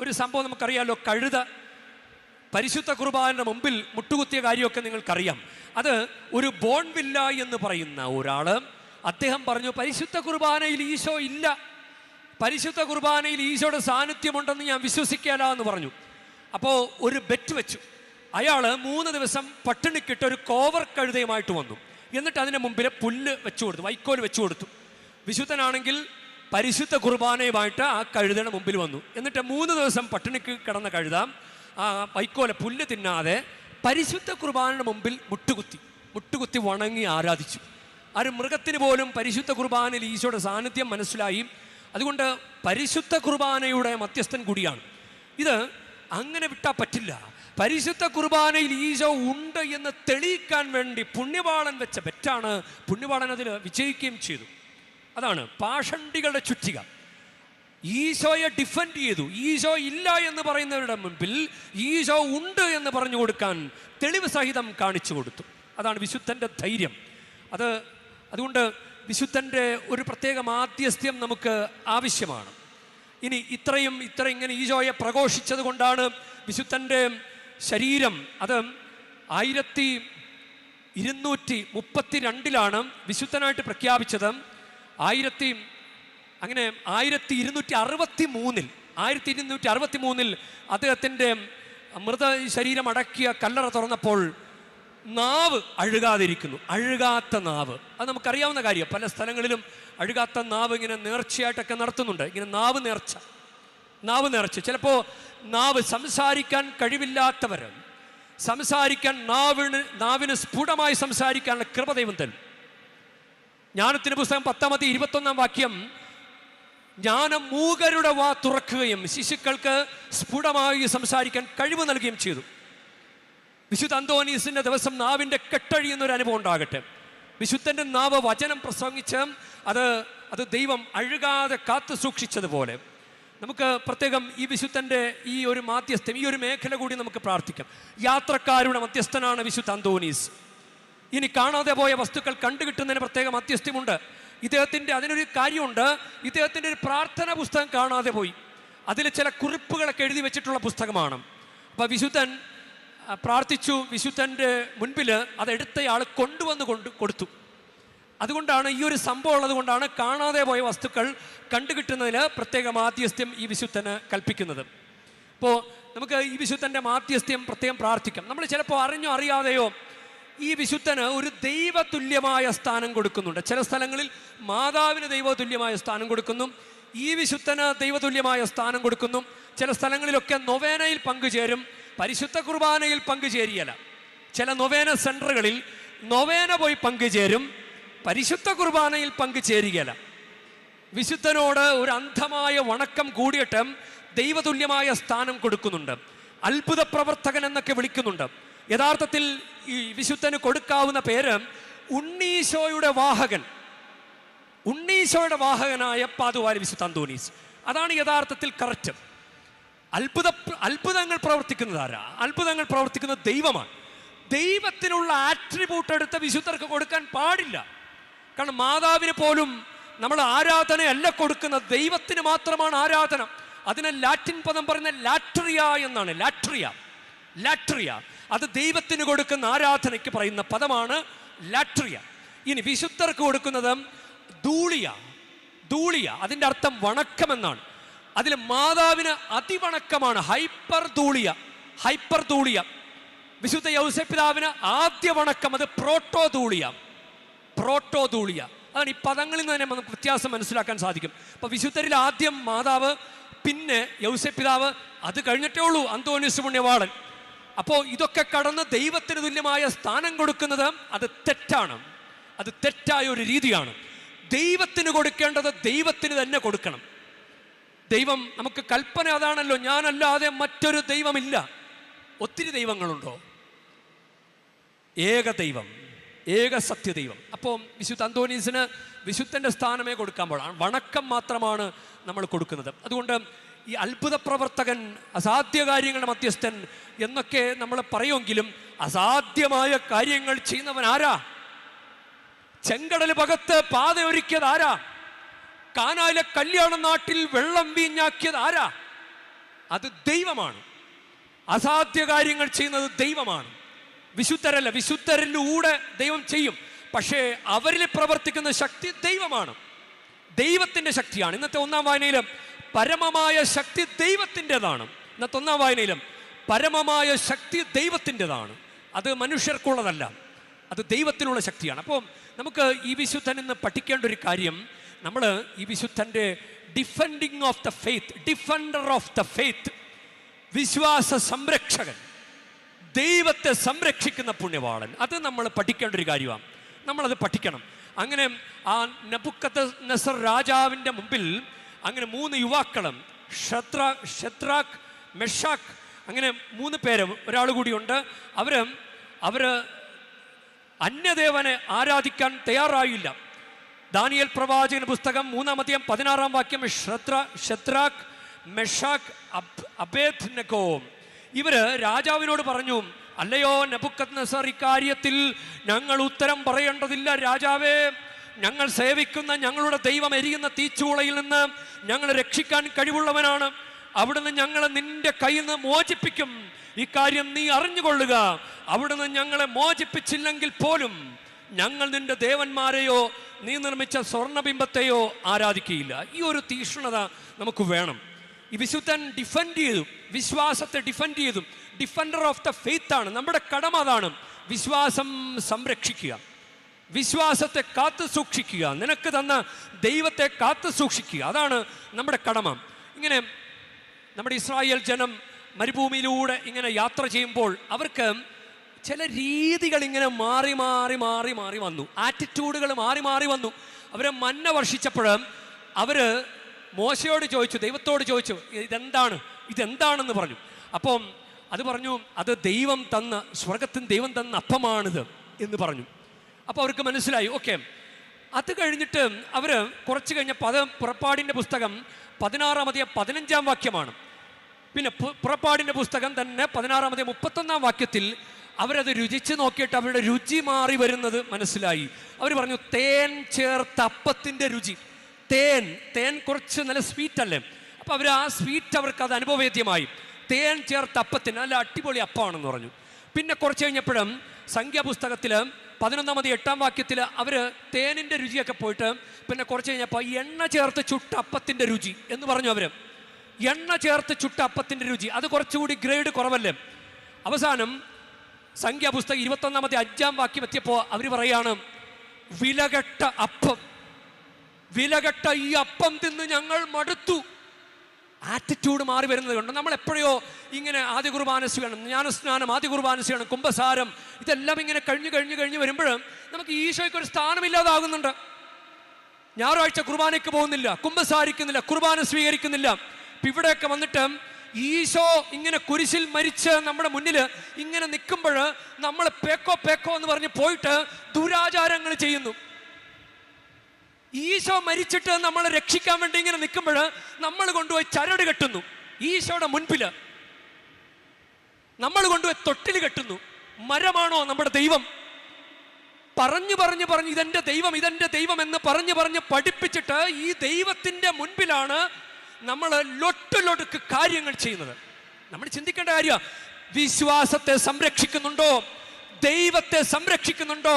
ഒരു സംഭവം നമുക്കറിയാമല്ലോ. കഴുത പരിശുദ്ധ കുർബാനയുടെ മുമ്പിൽ മുട്ടുകുത്തിയ കാര്യമൊക്കെ നിങ്ങൾക്കറിയാം. അത് ഒരു ബോൺവില്ല എന്ന് പറയുന്ന ഒരാൾ അദ്ദേഹം പറഞ്ഞു, പരിശുദ്ധ കുർബാനയിൽ ഈശോ ഇല്ല, പരിശുദ്ധ കുർബാനയിൽ ഈശോയുടെ സാന്നിധ്യമുണ്ടെന്ന് ഞാൻ വിശ്വസിക്കാല എന്ന് പറഞ്ഞു. അപ്പോൾ ഒരു ബെറ്റ് വെച്ചു. അയാൾ 3 ദിവസം പട്ടിണിക്കിട്ട് ഒരു കോവർ കഴുതയുമായിട്ട് വന്നു. എന്നിട്ട് അതിൻ്റെ മുമ്പിൽ പുല്ല് വെച്ചു കൊടുത്തു, വൈക്കോൽ വെച്ചു കൊടുത്തു. വിശുദ്ധനാണെങ്കിൽ പരിശുദ്ധ കുർബാനയുമായിട്ട് ആ കഴുതയുടെ മുമ്പിൽ വന്നു. എന്നിട്ട് 3 ദിവസം പട്ടിണിക്ക് കിടന്ന കഴുത ആ വൈക്കോല പുല്ല് തിന്നാതെ പരിശുദ്ധ കുർബാനയുടെ മുമ്പിൽ മുട്ടുകുത്തി വണങ്ങി ആരാധിച്ചു. ആ ഒരു മൃഗത്തിന് പോലും പരിശുദ്ധ കുർബാനയിൽ ഈശോയുടെ സാന്നിധ്യം മനസ്സിലായി. അതുകൊണ്ട് പരിശുദ്ധ കുർബാനയുടെ മധ്യസ്ഥൻ കൂടിയാണ്. ഇത് അങ്ങനെ വിട്ടാൽ പറ്റില്ല. പരിശുദ്ധ കുർബാനയിൽ ഈശോ ഉണ്ട് എന്ന് തെളിയിക്കാൻ വേണ്ടി പുണ്യവാളൻ വെച്ച ബെറ്റാണ്. പുണ്യവാളൻ അതിൽ വിജയിക്കുകയും ചെയ്തു. അതാണ് പാഷണ്ഡികളുടെ ചുറ്റിക. ഈശോയെ ഡിഫെൻഡ് ചെയ്തു. ഈശോ ഇല്ല എന്ന് പറയുന്നവരുടെ മുമ്പിൽ ഈശോ ഉണ്ട് എന്ന് പറഞ്ഞു കൊടുക്കാൻ തെളിവ് സഹിതം കാണിച്ചു കൊടുത്തു. അതാണ് വിശുദ്ധൻ്റെ ധൈര്യം. അതുകൊണ്ട് വിശുദ്ധൻ്റെ ഒരു പ്രത്യേക മാധ്യസ്ഥ്യം നമുക്ക് ആവശ്യമാണ്. ഇനി ഇങ്ങനെ ഈശോയെ പ്രഘോഷിച്ചത് കൊണ്ടാണ് വിശുദ്ധൻ്റെ ശരീരം അത് 1232 വിശുദ്ധനായിട്ട് പ്രഖ്യാപിച്ചത്. 1263 അദ്ദേഹത്തിൻ്റെ മൃത ശരീരം അടക്കിയ കല്ലറ തുറന്നപ്പോൾ നാവ് അഴുകാത്ത നാവ്. അത് നമുക്കറിയാവുന്ന കാര്യം. പല സ്ഥലങ്ങളിലും അഴുകാത്ത നാവ് ഇങ്ങനെ നേർച്ചയായിട്ടൊക്കെ നടത്തുന്നുണ്ട്. ഇങ്ങനെ നാവ് നേർച്ച. ചിലപ്പോൾ നാവ് സംസാരിക്കാൻ കഴിവില്ലാത്തവർ നാവിന് സ്ഫുടമായി സംസാരിക്കാനുള്ള കൃപ ദൈവം തരും. ജ്ഞാനത്തിൻ്റെ പുസ്തകം 10:21 ജ്ഞാനം മൂകരുടെ വാ തുറക്കുകയും ശിശുക്കൾക്ക് സ്ഫുടമായി സംസാരിക്കാൻ കഴിവ് നൽകുകയും ചെയ്തു. വിശുദ്ധ അന്തോനീസിൻ്റെ ദിവസം നാവിൻ്റെ കെട്ടഴിയുന്നൊരു അനുഭവം ഉണ്ടാകട്ടെ. വിശുദ്ധൻ്റെ നാവ് വചനം പ്രസംഗിച്ച് അത് ദൈവം അഴുകാതെ കാത്തു സൂക്ഷിച്ചതുപോലെ നമുക്ക് പ്രത്യേകം ഈ വിശുദ്ധൻ്റെ ഈ ഒരു മാധ്യസ്ഥം, ഈ ഒരു മേഖല കൂടി നമുക്ക് പ്രാർത്ഥിക്കാം. യാത്രക്കാരുടെ മധ്യസ്ഥനാണ് വിശുദ്ധ അന്തോനീസ്. ഇനി കാണാതെ പോയ വസ്തുക്കൾ കണ്ടുകിട്ടുന്നതിന് പ്രത്യേക മധ്യസ്ഥ്യമുണ്ട്. അതിനൊരു കാര്യമുണ്ട്. ഇദ്ദേഹത്തിൻ്റെ ഒരു പ്രാർത്ഥനാ പുസ്തകം കാണാതെ പോയി. അതിൽ ചില കുറിപ്പുകളൊക്കെ എഴുതി വെച്ചിട്ടുള്ള പുസ്തകമാണ്. അപ്പോൾ വിശുദ്ധൻ പ്രാർത്ഥിച്ചു. വിശുദ്ധൻ്റെ മുൻപിൽ അതെടുത്തയാൾ കൊണ്ടുവന്ന് കൊടുത്തു. അതുകൊണ്ടാണ് ഈ ഒരു സംഭവം ഉള്ളത് കൊണ്ടാണ് കാണാതെ പോയ വസ്തുക്കൾ കണ്ടുകിട്ടുന്നതിൽ പ്രത്യേക മാധ്യസ്ഥ്യം ഈ വിശുദ്ധന് കൽപ്പിക്കുന്നത്. അപ്പോൾ നമുക്ക് ഈ വിശുദ്ധൻ്റെ മാധ്യസ്ഥ്യം പ്രത്യേകം പ്രാർത്ഥിക്കാം. നമ്മൾ ചിലപ്പോൾ അറിഞ്ഞോ അറിയാതെയോ ഈ വിശുദ്ധന് ഒരു ദൈവതുല്യമായ സ്ഥാനം കൊടുക്കുന്നുണ്ട്. ചില സ്ഥലങ്ങളിൽ മാതാവിന് ദൈവതുല്യമായ സ്ഥാനം കൊടുക്കുന്നു. ഈ വിശുദ്ധന് ദൈവതുല്യമായ സ്ഥാനം കൊടുക്കുന്നു. ചില സ്ഥലങ്ങളിലൊക്കെ നൊവേനയിൽ പങ്കുചേരും, പരിശുദ്ധ കുർബാനയിൽ പങ്കുചേരിയല്ല. ചില നൊവേന സെൻറ്ററുകളിൽ നൊവേന പോയി പങ്കുചേരും, പരിശുദ്ധ കുർബാനയിൽ പങ്കുചേരുകയല്ല. വിശുദ്ധനോട് ഒരു അന്ധമായ വണക്കം കൂടിയിട്ട് ദൈവതുല്യമായ സ്ഥാനം കൊടുക്കുന്നുണ്ട്. അത്ഭുത പ്രവർത്തകൻ എന്നൊക്കെ വിളിക്കുന്നുണ്ട്. യഥാർത്ഥത്തിൽ ഈ വിശുദ്ധന് കൊടുക്കാവുന്ന പേര് ഉണ്ണീശോയുടെ വാഹകനായ പാതുവാരി വിശുദ്ധ അന്തോനീസ്. അതാണ് യഥാർത്ഥത്തിൽ കറക്റ്റ്. അത്ഭുതങ്ങൾ പ്രവർത്തിക്കുന്നത് ആരാ? അത്ഭുതങ്ങൾ പ്രവർത്തിക്കുന്നത് ദൈവമാണ്. ദൈവത്തിനുള്ള ആട്രിബ്യൂട്ട് എടുത്ത വിശുദ്ധർക്ക് കൊടുക്കാൻ പാടില്ല. കാരണം മാതാവിന് പോലും നമ്മൾ ആരാധനയല്ല കൊടുക്കുന്നത്, ദൈവത്തിന് മാത്രമാണ് ആരാധന. അതിന് ലാറ്റിൻ പദം പറയുന്ന ലാട്രിയ എന്നാണ്. ലാട്രിയ അത് ദൈവത്തിന് കൊടുക്കുന്ന ആരാധനയ്ക്ക് പറയുന്ന പദമാണ് ലാട്രിയ. ഇനി വിശുദ്ധർക്ക് കൊടുക്കുന്നത് ധൂളിയ. അതിൻ്റെ അർത്ഥം വണക്കമെന്നാണ്. അതിൽ മാതാവിന് അതിവണക്കമാണ്, ഹൈപ്പർ ധൂളിയ. വിശുദ്ധ യൗസേപ്പിതാവിന് ആദ്യ വണക്കം, അത് പ്രോട്ടോ ധൂളിയ. അതാണ് ഈ പദങ്ങളിൽ നിന്ന് തന്നെ നമുക്ക് വ്യത്യാസം മനസ്സിലാക്കാൻ സാധിക്കും. അപ്പോൾ വിശുദ്ധരിൽ ആദ്യം മാതാവ്, പിന്നെ യൗസേപ്പിതാവ്, അത് കഴിഞ്ഞിട്ടേ ഉള്ളൂ അന്തോനീസ് പുണ്യവാളൻ. അപ്പോൾ ഇതൊക്കെ കടന്ന് ദൈവത്തിന് തുല്യമായ സ്ഥാനം കൊടുക്കുന്നത് അത് തെറ്റാണ്. അത് തെറ്റായ ഒരു രീതിയാണ്. ദൈവത്തിന് കൊടുക്കേണ്ടത് ദൈവത്തിന് തന്നെ കൊടുക്കണം. ദൈവം നമുക്ക് കൽപ്പന അതാണല്ലോ, ഞാനല്ലാതെ മറ്റൊരു ദൈവമില്ല. ഒത്തിരി ദൈവങ്ങളുണ്ടോ? ഏക ദൈവം, ഏക സത്യദൈവം. അപ്പോൾ വിശുദ്ധ അന്തോനീസിന് വിശുദ്ധൻ്റെ സ്ഥാനമേ കൊടുക്കാൻ പാടില്ല, വണക്കം മാത്രമാണ് നമ്മൾ കൊടുക്കുന്നത്. അതുകൊണ്ട് ഈ അത്ഭുത പ്രവർത്തകൻ, അസാധ്യ കാര്യങ്ങളുടെ മധ്യസ്ഥൻ എന്നൊക്കെ നമ്മൾ പറയുമെങ്കിലും അസാധ്യമായ കാര്യങ്ങൾ ചെയ്യുന്നവൻ ആരാ? ചെങ്കടൽ പകത്ത് പാതയൊരുക്കിയത് ആരാ? കാനായിലെ കല്യാണ നാട്ടിൽ വെള്ളം വീഞ്ഞാക്കിയത് ആരാ? അത് ദൈവമാണ്. അസാധ്യ കാര്യങ്ങൾ ചെയ്യുന്നത് ദൈവമാണ്, വിശുദ്ധരല്ല. വിശുദ്ധരിലൂടെ ദൈവം ചെയ്യും, പക്ഷേ അവരിൽ പ്രവർത്തിക്കുന്ന ശക്തി ദൈവമാണ്, ദൈവത്തിൻ്റെ ശക്തിയാണ്. ഇന്നത്തെ ഒന്നാം വായനയിലും പരമമായ ശക്തി ദൈവത്തിൻ്റെതാണ്. ഇന്നത്തെ ഒന്നാം വായനയിലും പരമമായ ശക്തി ദൈവത്തിൻ്റെതാണ്, അത് മനുഷ്യർക്കുള്ളതല്ല, അത് ദൈവത്തിനുള്ള ശക്തിയാണ്. അപ്പോൾ നമുക്ക് ഈ വിശുദ്ധൻ ഇന്ന് പഠിക്കേണ്ട ഒരു കാര്യം, നമ്മൾ ഈ വിശുദ്ധൻ്റെ defending of the faith, defender of the faith, വിശ്വാസ സംരക്ഷകൻ, ദൈവത്തെ സംരക്ഷിക്കുന്ന പുണ്യവാളൻ, അത് നമ്മൾ പഠിക്കേണ്ട ഒരു കാര്യമാണ്. നമ്മളത് പഠിക്കണം. അങ്ങനെ ആ നെബൂഖദ്നേസർ രാജാവിൻ്റെ മുമ്പിൽ അങ്ങനെ 3 യുവാക്കളും ഷദ്രാക്ക്, മെഷാക്ക്, അങ്ങനെ 3 പേര്, ഒരാൾ കൂടിയുണ്ട്. അവർ അന്യദേവനെ ആരാധിക്കാൻ തയ്യാറായില്ല. ദാനിയേൽ പ്രവാചകൻ പുസ്തകം 3-ാം അധ്യായം 16-ാം വാക്യം, ഷദ്രാക്ക്, മെഷാക്ക്, അബേദ്നെഗോ ഇവര് രാജാവിനോട് പറഞ്ഞു, അല്ലയോ നെബൂഖദ്നേസർ, ഇക്കാര്യത്തിൽ ഞങ്ങൾ ഉത്തരം പറയേണ്ടതില്ല. രാജാവേ, ഞങ്ങൾ സേവിക്കുന്ന ഞങ്ങളുടെ ദൈവം എരിയുന്ന തീച്ചൂളയിൽ നിന്ന് ഞങ്ങളെ രക്ഷിക്കാൻ കഴിവുള്ളവനാണ്. അവിടുന്ന് ഞങ്ങളെ നിന്റെ കയ്യിൽ നിന്ന് മോചിപ്പിക്കും. ഇക്കാര്യം നീ അറിഞ്ഞുകൊള്ളുക. അവിടുന്ന് ഞങ്ങളെ മോചിപ്പിച്ചില്ലെങ്കിൽ പോലും ഞങ്ങൾ നിന്റെ ദേവന്മാരെയോ നീ നിർമ്മിച്ച സ്വർണ്ണബിംബത്തെയോ ആരാധിക്കുകയില്ല. ഈ ഒരു തീക്ഷ്ണത നമുക്ക് വേണം. ഈ വിശുദ്ധൻ ഡിഫെൻഡ് ചെയ്തു, വിശ്വാസത്തെ ഡിഫെൻഡ് ചെയ്തു. ഡിഫൻഡർ ഓഫ് ദ ഫെയ്ത്ത് ആണ്. നമ്മുടെ കടമ അതാണ്, വിശ്വാസം സംരക്ഷിക്കുക, വിശ്വാസത്തെ കാത്തു സൂക്ഷിക്കുക, നിനക്ക് തന്ന ദൈവത്തെ കാത്തു സൂക്ഷിക്കുക, അതാണ് നമ്മുടെ കടമ. ഇങ്ങനെ നമ്മുടെ ഇസ്രായേൽ ജനം മരുഭൂമിയിലൂടെ ഇങ്ങനെ യാത്ര ചെയ്യുമ്പോൾ അവർക്ക് ചില രീതികൾ ഇങ്ങനെ മാറി മാറി മാറി മാറി വന്നു, ആറ്റിറ്റ്യൂഡുകൾ മാറി മാറി വന്നു. അവരെ മന്ന വർഷിച്ചപ്പോൾ അവർ മോശയോട് ചോദിച്ചു, ദൈവത്തോട് ചോദിച്ചു, ഇതെന്താണെന്ന് പറഞ്ഞു. അപ്പം അത് പറഞ്ഞു, അത് ദൈവം തന്ന, സ്വർഗത്തിന് ദൈവം തന്ന അപ്പമാണിത് എന്ന് പറഞ്ഞു. അപ്പോൾ അവർക്ക് മനസ്സിലായി. ഓക്കെ, അത് കഴിഞ്ഞിട്ട് അവർ കുറച്ച് കഴിഞ്ഞപ്പോൾ, അത് പുറപ്പാടിൻ്റെ പുസ്തകം 16-ാം അധ്യായം 15-ാം വാക്യമാണ്. പിന്നെ പുറപ്പാടിൻ്റെ പുസ്തകം തന്നെ 16-ാം അധ്യായം 31-ാം വാക്യത്തിൽ അവരത് രുചിച്ച് നോക്കിയിട്ട് അവരുടെ രുചി മാറി വരുന്നത് മനസ്സിലായി. അവർ പറഞ്ഞു, തേൻ ചേർത്ത അപ്പത്തിൻ്റെ രുചി. തേൻ കുറച്ച് നല്ല സ്വീറ്റ് അല്ലേ, അപ്പോൾ അവർ ആ സ്വീറ്റ് അവർക്ക് അത് അനുഭവവേദ്യമായി. തേൻ ചേർത്ത അപ്പത്തിന് നല്ല അടിപൊളി അപ്പമാണെന്ന് പറഞ്ഞു. പിന്നെ കുറച്ച് കഴിഞ്ഞപ്പോഴും സംഖ്യാപുസ്തകത്തിൽ 11-ാം അധ്യായം 8-ാം വാക്യത്തിൽ അവർ തേനിൻ്റെ രുചിയൊക്കെ പോയിട്ട് പിന്നെ കുറച്ച് കഴിഞ്ഞപ്പോൾ എണ്ണ ചേർത്ത് ചുട്ട അപ്പത്തിൻ്റെ രുചി എന്ന് പറഞ്ഞു. അവർ എണ്ണ ചേർത്ത് ചുട്ട അപ്പത്തിൻ്റെ രുചി, അത് കുറച്ചുകൂടി ഗ്രേഡ് കുറവല്ലേ. അവസാനം സംഖ്യാപുസ്തകം 21-ാം അധ്യായം 5-ാം വാക്യം എത്തിയപ്പോൾ അവർ പറയാണ്, വിലകെട്ട അപ്പം, വിലകെട്ട ഈ അപ്പം തിന്ന് ഞങ്ങൾ മടുത്തു. ആറ്റിറ്റ്യൂഡ് മാറി വരുന്നത് കൊണ്ട് നമ്മൾ എപ്പോഴോ ഇങ്ങനെ ആദ്യ കുർബാന ചെയ്യണം, ജ്ഞാനസ്നാനം, ആദ്യ കുർബാന ചെയ്യണം, കുംഭസാരം, ഇതെല്ലാം ഇങ്ങനെ കഴിഞ്ഞ് വരുമ്പോഴും നമുക്ക് ഈശോയ്ക്ക് ഒരു സ്ഥാനമില്ലാതാകുന്നുണ്ട്. ഞായറാഴ്ച കുർബാനയ്ക്ക് പോകുന്നില്ല, കുംഭസാരിക്കുന്നില്ല, കുർബാന സ്വീകരിക്കുന്നില്ല. ഇവിടെയൊക്കെ വന്നിട്ട് ഈശോ ഇങ്ങനെ കുരിശിൽ മരിച്ച് നമ്മുടെ മുന്നിൽ ഇങ്ങനെ നിൽക്കുമ്പോൾ നമ്മൾ പേക്കോ എന്ന് പറഞ്ഞ് പോയിട്ട് ദുരാചാരങ്ങൾ ചെയ്യുന്നു. ഈശോ മരിച്ചിട്ട് നമ്മളെ രക്ഷിക്കാൻ വേണ്ടി ഇങ്ങനെ നിൽക്കുമ്പോൾ നമ്മൾ കൊണ്ടുപോയി ചരട് കെട്ടുന്നു. ഈശോയുടെ മുൻപിൽ നമ്മൾ കൊണ്ടുപോയി തൊട്ടിൽ കെട്ടുന്നു. മരമാണോ നമ്മുടെ ദൈവം? പറഞ്ഞ് ഇതെന്റെ ദൈവം എന്ന് പറഞ്ഞ് പഠിപ്പിച്ചിട്ട് ഈ ദൈവത്തിന്റെ മുൻപിലാണ് നമ്മൾ ലൊട്ടിലൊടുക്ക് കാര്യങ്ങൾ ചെയ്യുന്നത്. നമ്മൾ ചിന്തിക്കേണ്ട കാര്യം, വിശ്വാസത്തെ സംരക്ഷിക്കുന്നുണ്ടോ? ദൈവത്തെ സംരക്ഷിക്കുന്നുണ്ടോ?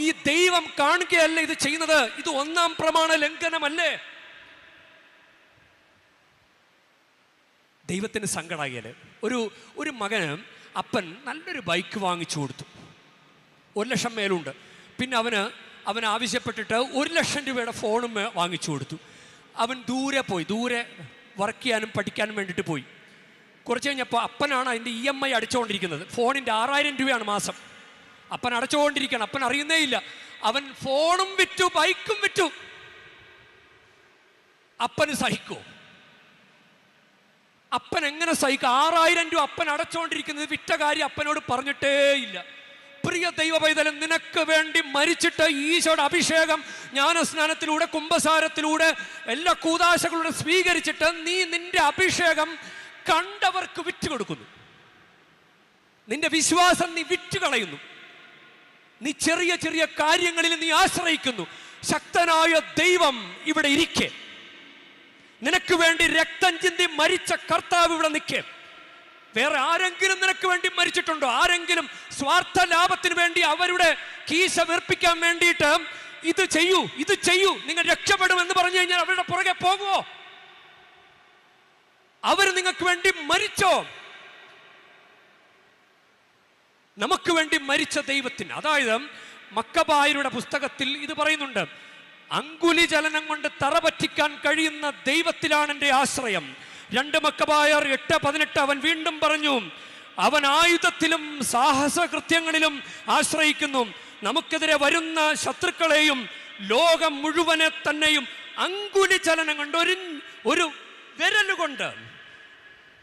ഈ ദൈവം കാണുകയല്ല ഇത് ചെയ്യുന്നത്. ഇത് 1-ാം പ്രമാണ ലംഘനമല്ലേ? ദൈവത്തിന് സങ്കടമായാല് ഒരു മകന് അപ്പൻ നല്ലൊരു ബൈക്ക് വാങ്ങിച്ചു കൊടുത്തു, 1 ലക്ഷം മേലുണ്ട്. പിന്നെ അവൻ ആവശ്യപ്പെട്ടിട്ട് 1 ലക്ഷം രൂപയുടെ ഫോണും വാങ്ങിച്ചു കൊടുത്തു. അവൻ ദൂരെ വർക്ക് ചെയ്യാനും പഠിക്കാനും വേണ്ടിയിട്ട് പോയി. കുറച്ച് കഴിഞ്ഞപ്പോൾ അപ്പനാണ് അതിൻ്റെ EMI അടച്ചുകൊണ്ടിരിക്കുന്നത്. ഫോണിൻ്റെ 6000 രൂപയാണ് മാസം. അപ്പൻ അടച്ചുകൊണ്ടിരിക്കണം, അപ്പൻ അറിയുന്നേ ഇല്ല. അവൻ ഫോണും വിറ്റു, ബൈക്കും വിറ്റു. അപ്പന് സഹിക്കോ? അപ്പൻ എങ്ങനെ സഹിക്കുക? 6000 രൂപ അപ്പൻ അടച്ചുകൊണ്ടിരിക്കുന്നത് വിറ്റ കാര്യം അപ്പനോട് പറഞ്ഞിട്ടേ ഇല്ല. പ്രിയ ദൈവ പൈതലം, നിനക്ക് വേണ്ടി മരിച്ചിട്ട് ഈശോയുടെ അഭിഷേകം ജ്ഞാനസ്നാനത്തിലൂടെ കുംഭസാരത്തിലൂടെ എല്ലാ കൂദാശകളുടെ സ്വീകരിച്ചിട്ട് നീ നിന്റെ അഭിഷേകം കണ്ടവർക്ക് വിറ്റുകൊടുക്കുന്നു. നിന്റെ വിശ്വാസം നീ വിറ്റുകളയുന്നു. നീ ചെറിയ ചെറിയ കാര്യങ്ങളിൽ നീ ആശ്രയിക്കുന്നു. ശക്തനായ ദൈവം ഇവിടെ ഇരിക്കെ, നിനക്ക് വേണ്ടി രക്തം ചിന്തി മരിച്ച കർത്താവ് ഇവിടെ നിൽക്കേ. വേറെ ആരെങ്കിലും നിനക്ക് വേണ്ടി മരിച്ചിട്ടുണ്ടോ? ആരെങ്കിലും സ്വാർത്ഥ ലാഭത്തിന് വേണ്ടി അവരുടെ കീശ വീർപ്പിക്കാൻ വേണ്ടിയിട്ട് ഇത് ചെയ്യൂ, ഇത് ചെയ്യൂ, നിങ്ങൾ രക്ഷപ്പെടുമെന്ന് പറഞ്ഞു കഴിഞ്ഞാൽ അവരുടെ പുറകെ പോകുമോ? അവർ നിങ്ങൾക്ക് വേണ്ടി മരിച്ചോ? നമുക്ക് വേണ്ടി മരിച്ച ദൈവത്തിന്, അതായത് മക്കബായരുടെ പുസ്തകത്തിൽ ഇത് പറയുന്നുണ്ട്, അങ്കുലി ചലനം കൊണ്ട് തറ പറ്റിക്കാൻ കഴിയുന്ന ദൈവത്തിലാണ് എൻ്റെ ആശ്രയം. 2 മക്കബായർ 8:18 അവൻ വീണ്ടും പറഞ്ഞു, അവൻ ആയുധത്തിലും സാഹസകൃത്യങ്ങളിലും ആശ്രയിക്കുന്നു. നമുക്കെതിരെ വരുന്ന ശത്രുക്കളെയും ലോകം മുഴുവനെ തന്നെയും അങ്കുലി ചലനം കൊണ്ട് ഒരു വിരലുകൊണ്ട്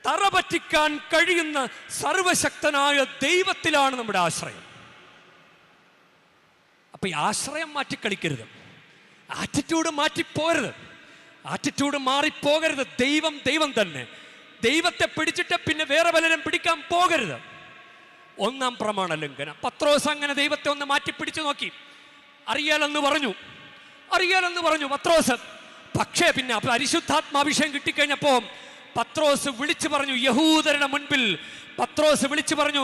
തറ പറ്റിക്കാൻ കഴിയുന്ന സർവശക്തനായ ദൈവത്തിലാണ് നമ്മുടെ ആശ്രയം. അപ്പൊ ഈ ആശ്രയം മാറ്റിക്കളിക്കരുത്, ആറ്റിറ്റ്യൂഡ് മാറ്റിപ്പോകരുത്, ആറ്റിറ്റ്യൂഡ് മാറിപ്പോകരുത്. ദൈവം ദൈവം തന്നെ. ദൈവത്തെ പിടിച്ചിട്ട് പിന്നെ വേറെ പലരും പിടിക്കാൻ പോകരുത്. 1-ാം പ്രമാണ ലംഘനം. പത്രോസ് അങ്ങനെ ദൈവത്തെ ഒന്ന് മാറ്റിപ്പിടിച്ചു നോക്കി. അറിയാലെന്ന് പറഞ്ഞു പത്രോസ്. പക്ഷേ പിന്നെ പരിശുദ്ധാത്മാഭിഷേകം കിട്ടിക്കഴിഞ്ഞപ്പോ പത്രോസ് വിളിച്ചു പറഞ്ഞു, യഹൂദരുടെ മുൻപിൽ പത്രോസ് വിളിച്ചു പറഞ്ഞു.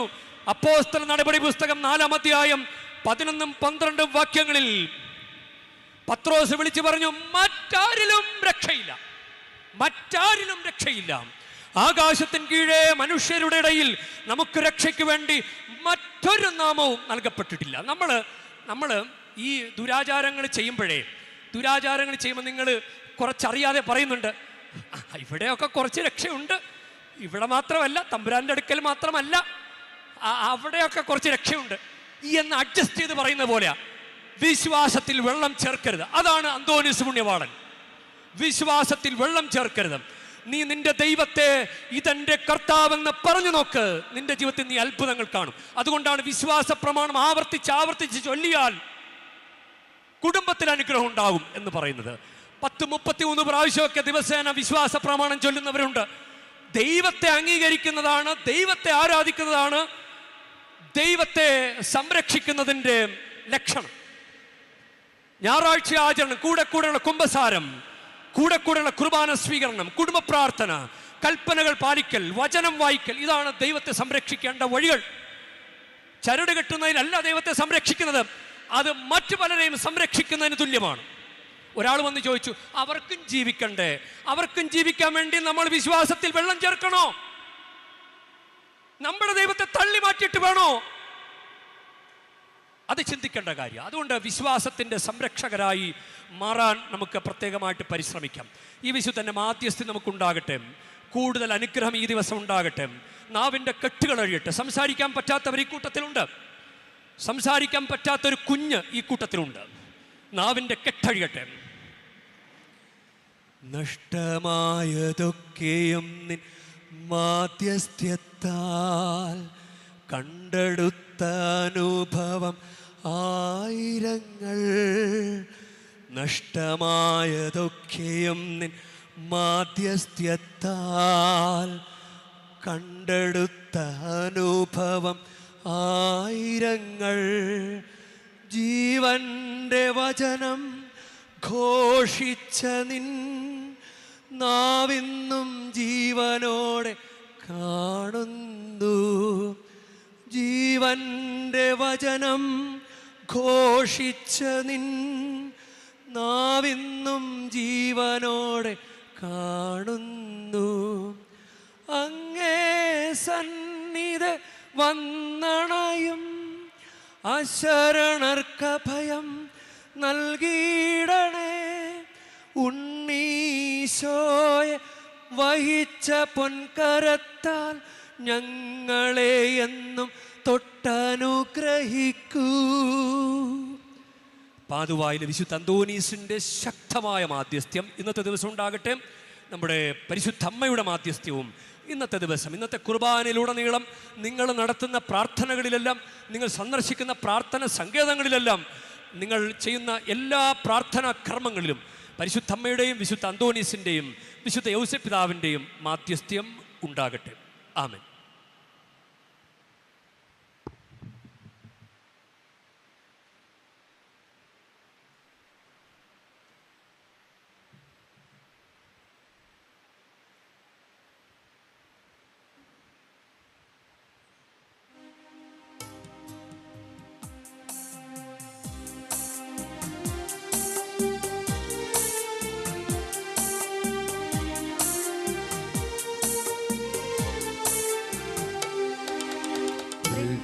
അപ്പോസ്തല നടപടി പുസ്തകം 4-ാം അധ്യായം 11-12 വാക്യങ്ങളിൽ പത്രോസ് വിളിച്ചു പറഞ്ഞു, മറ്റാരിലും രക്ഷയില്ല. ആകാശത്തിന് കീഴേ മനുഷ്യരുടെ ഇടയിൽ നമുക്ക് രക്ഷയ്ക്ക് വേണ്ടി മറ്റൊരു നാമവും നൽകപ്പെട്ടിട്ടില്ല. നമ്മൾ ഈ ദുരാചാരങ്ങൾ ചെയ്യുമ്പോൾ നിങ്ങൾ കുറച്ചറിയാതെ പറയുന്നുണ്ട്, ഇവിടെയൊക്കെ കുറച്ച് രക്ഷയുണ്ട്, ഇവിടെ മാത്രമല്ല, തമ്പുരാന്റെ അടുക്കൽ മാത്രമല്ല, അവിടെയൊക്കെ കുറച്ച് രക്ഷയുണ്ട് എന്ന് അഡ്ജസ്റ്റ് ചെയ്ത് പറയുന്ന പോലെയാ. വിശ്വാസത്തിൽ വെള്ളം ചേർക്കരുത്. അതാണ് അന്തോനീസ് പുണ്യവാളൻ. വിശ്വാസത്തിൽ വെള്ളം ചേർക്കരുത്. നീ നിന്റെ ദൈവത്തെ ഇതെന്റെ കർത്താവെന്ന് പറഞ്ഞു നോക്ക്, നിന്റെ ജീവിതത്തിൽ നീ അത്ഭുതങ്ങൾ കാണും. അതുകൊണ്ടാണ് വിശ്വാസ പ്രമാണം ആവർത്തിച്ച് ചൊല്ലിയാൽ കുടുംബത്തിൽ അനുഗ്രഹം ഉണ്ടാകും എന്ന് പറയുന്നത്. 10-33 പ്രാവശ്യമൊക്കെ ദിവസേന വിശ്വാസ പ്രമാണം ചൊല്ലുന്നവരുണ്ട്. ദൈവത്തെ അംഗീകരിക്കുന്നതാണ്, ദൈവത്തെ ആരാധിക്കുന്നതാണ് ദൈവത്തെ സംരക്ഷിക്കുന്നതിൻ്റെ ലക്ഷണം. ഞായറാഴ്ച ആചരണം, കൂടെയുള്ള കുംഭസാരം, കൂടെയുള്ള കുർബാന സ്വീകരണം, കുടുംബ പ്രാർത്ഥന, കൽപ്പനകൾ പാലിക്കൽ, വചനം വായിക്കൽ, ഇതാണ് ദൈവത്തെ സംരക്ഷിക്കേണ്ട വഴികൾ. ചരട് കെട്ടുന്നതിനല്ല ദൈവത്തെ സംരക്ഷിക്കുന്നത്, അത് മറ്റു പലരെയും സംരക്ഷിക്കുന്നതിന് തുല്യമാണ്. ഒരാൾ വന്ന് ചോദിച്ചു, അവർക്കും ജീവിക്കണ്ടേ? അവർക്കും ജീവിക്കാൻ വേണ്ടി നമ്മൾ വിശ്വാസത്തിൽ വെള്ളം ചേർക്കണോ? നമ്മുടെ ദൈവത്തെ തള്ളി മാറ്റിയിട്ട് വേണോ? അത് ചിന്തിക്കേണ്ട കാര്യം. അതുകൊണ്ട് വിശ്വാസത്തിൻ്റെ സംരക്ഷകരായി മാറാൻ നമുക്ക് പ്രത്യേകമായിട്ട് പരിശ്രമിക്കാം. ഈ വിശുദ്ധൻ്റെ മാധ്യസ്ഥം നമുക്കുണ്ടാകട്ടെ. കൂടുതൽ അനുഗ്രഹം ഈ ദിവസം ഉണ്ടാകട്ടെ. നാവിൻ്റെ കെട്ടുകൾ അഴിയട്ടെ. സംസാരിക്കാൻ പറ്റാത്തവർ ഈ കൂട്ടത്തിലുണ്ട്. സംസാരിക്കാൻ പറ്റാത്തൊരു കുഞ്ഞ് ഈ കൂട്ടത്തിലുണ്ട്. നാവിൻ്റെ കെട്ടഴിയട്ടെ. നഷ്ടമായതൊക്കെയും നിൻ മാധ്യസ്ഥ്യത്താൽ കണ്ടെടുത്ത അനുഭവം ആയിരങ്ങൾ. നഷ്ടമായതൊക്കെയും നിൻ മാധ്യസ്ഥ്യത്താൽ കണ്ടെടുത്ത അനുഭവം ആയിരങ്ങൾ. ജീവന്റെ വചനം ഘോഷിച്ച നിൻ നാവിന്നും ജീവനോടെ കാണുന്നു. ജീവന്റെ വചനം ഘോഷിച്ച നിൻ നാവിന്നും ജീവനോടെ കാണുന്നു. അങ്ങേ സന്നിധി വന്നണയും അശരണർക്കഭയം നൽകിയിടണേ. ഉണ്ണീശോയെ വഹിച്ച പൊൻകരത്താൽ ഞങ്ങളെ എന്നും തൊട്ടനുഗ്രഹിക്കൂ. പാതുവായിലെ വിശുദ്ധ അന്തോനീസിൻ്റെ ശക്തമായ മാധ്യസ്ഥ്യം ഇന്നത്തെ ദിവസം ഉണ്ടാകട്ടെ. നമ്മുടെ പരിശുദ്ധ അമ്മയുടെ മാധ്യസ്ഥ്യവും ഇന്നത്തെ ദിവസം, ഇന്നത്തെ കുർബാനയിലുടനീളം നിങ്ങൾ നടത്തുന്ന പ്രാർത്ഥനകളിലെല്ലാം, നിങ്ങൾ സന്ദർശിക്കുന്ന പ്രാർത്ഥന സങ്കേതങ്ങളിലെല്ലാം, നിങ്ങൾ ചെയ്യുന്ന എല്ലാ പ്രാർത്ഥനാ കർമ്മങ്ങളിലും പരിശുദ്ധ അമ്മയുടെയും വിശുദ്ധ അന്തോണീസിൻ്റെയും വിശുദ്ധ യൗസേപ്പ് പിതാവിൻ്റെയും മാധ്യസ്ഥ്യം ഉണ്ടാകട്ടെ. ആമേൻ.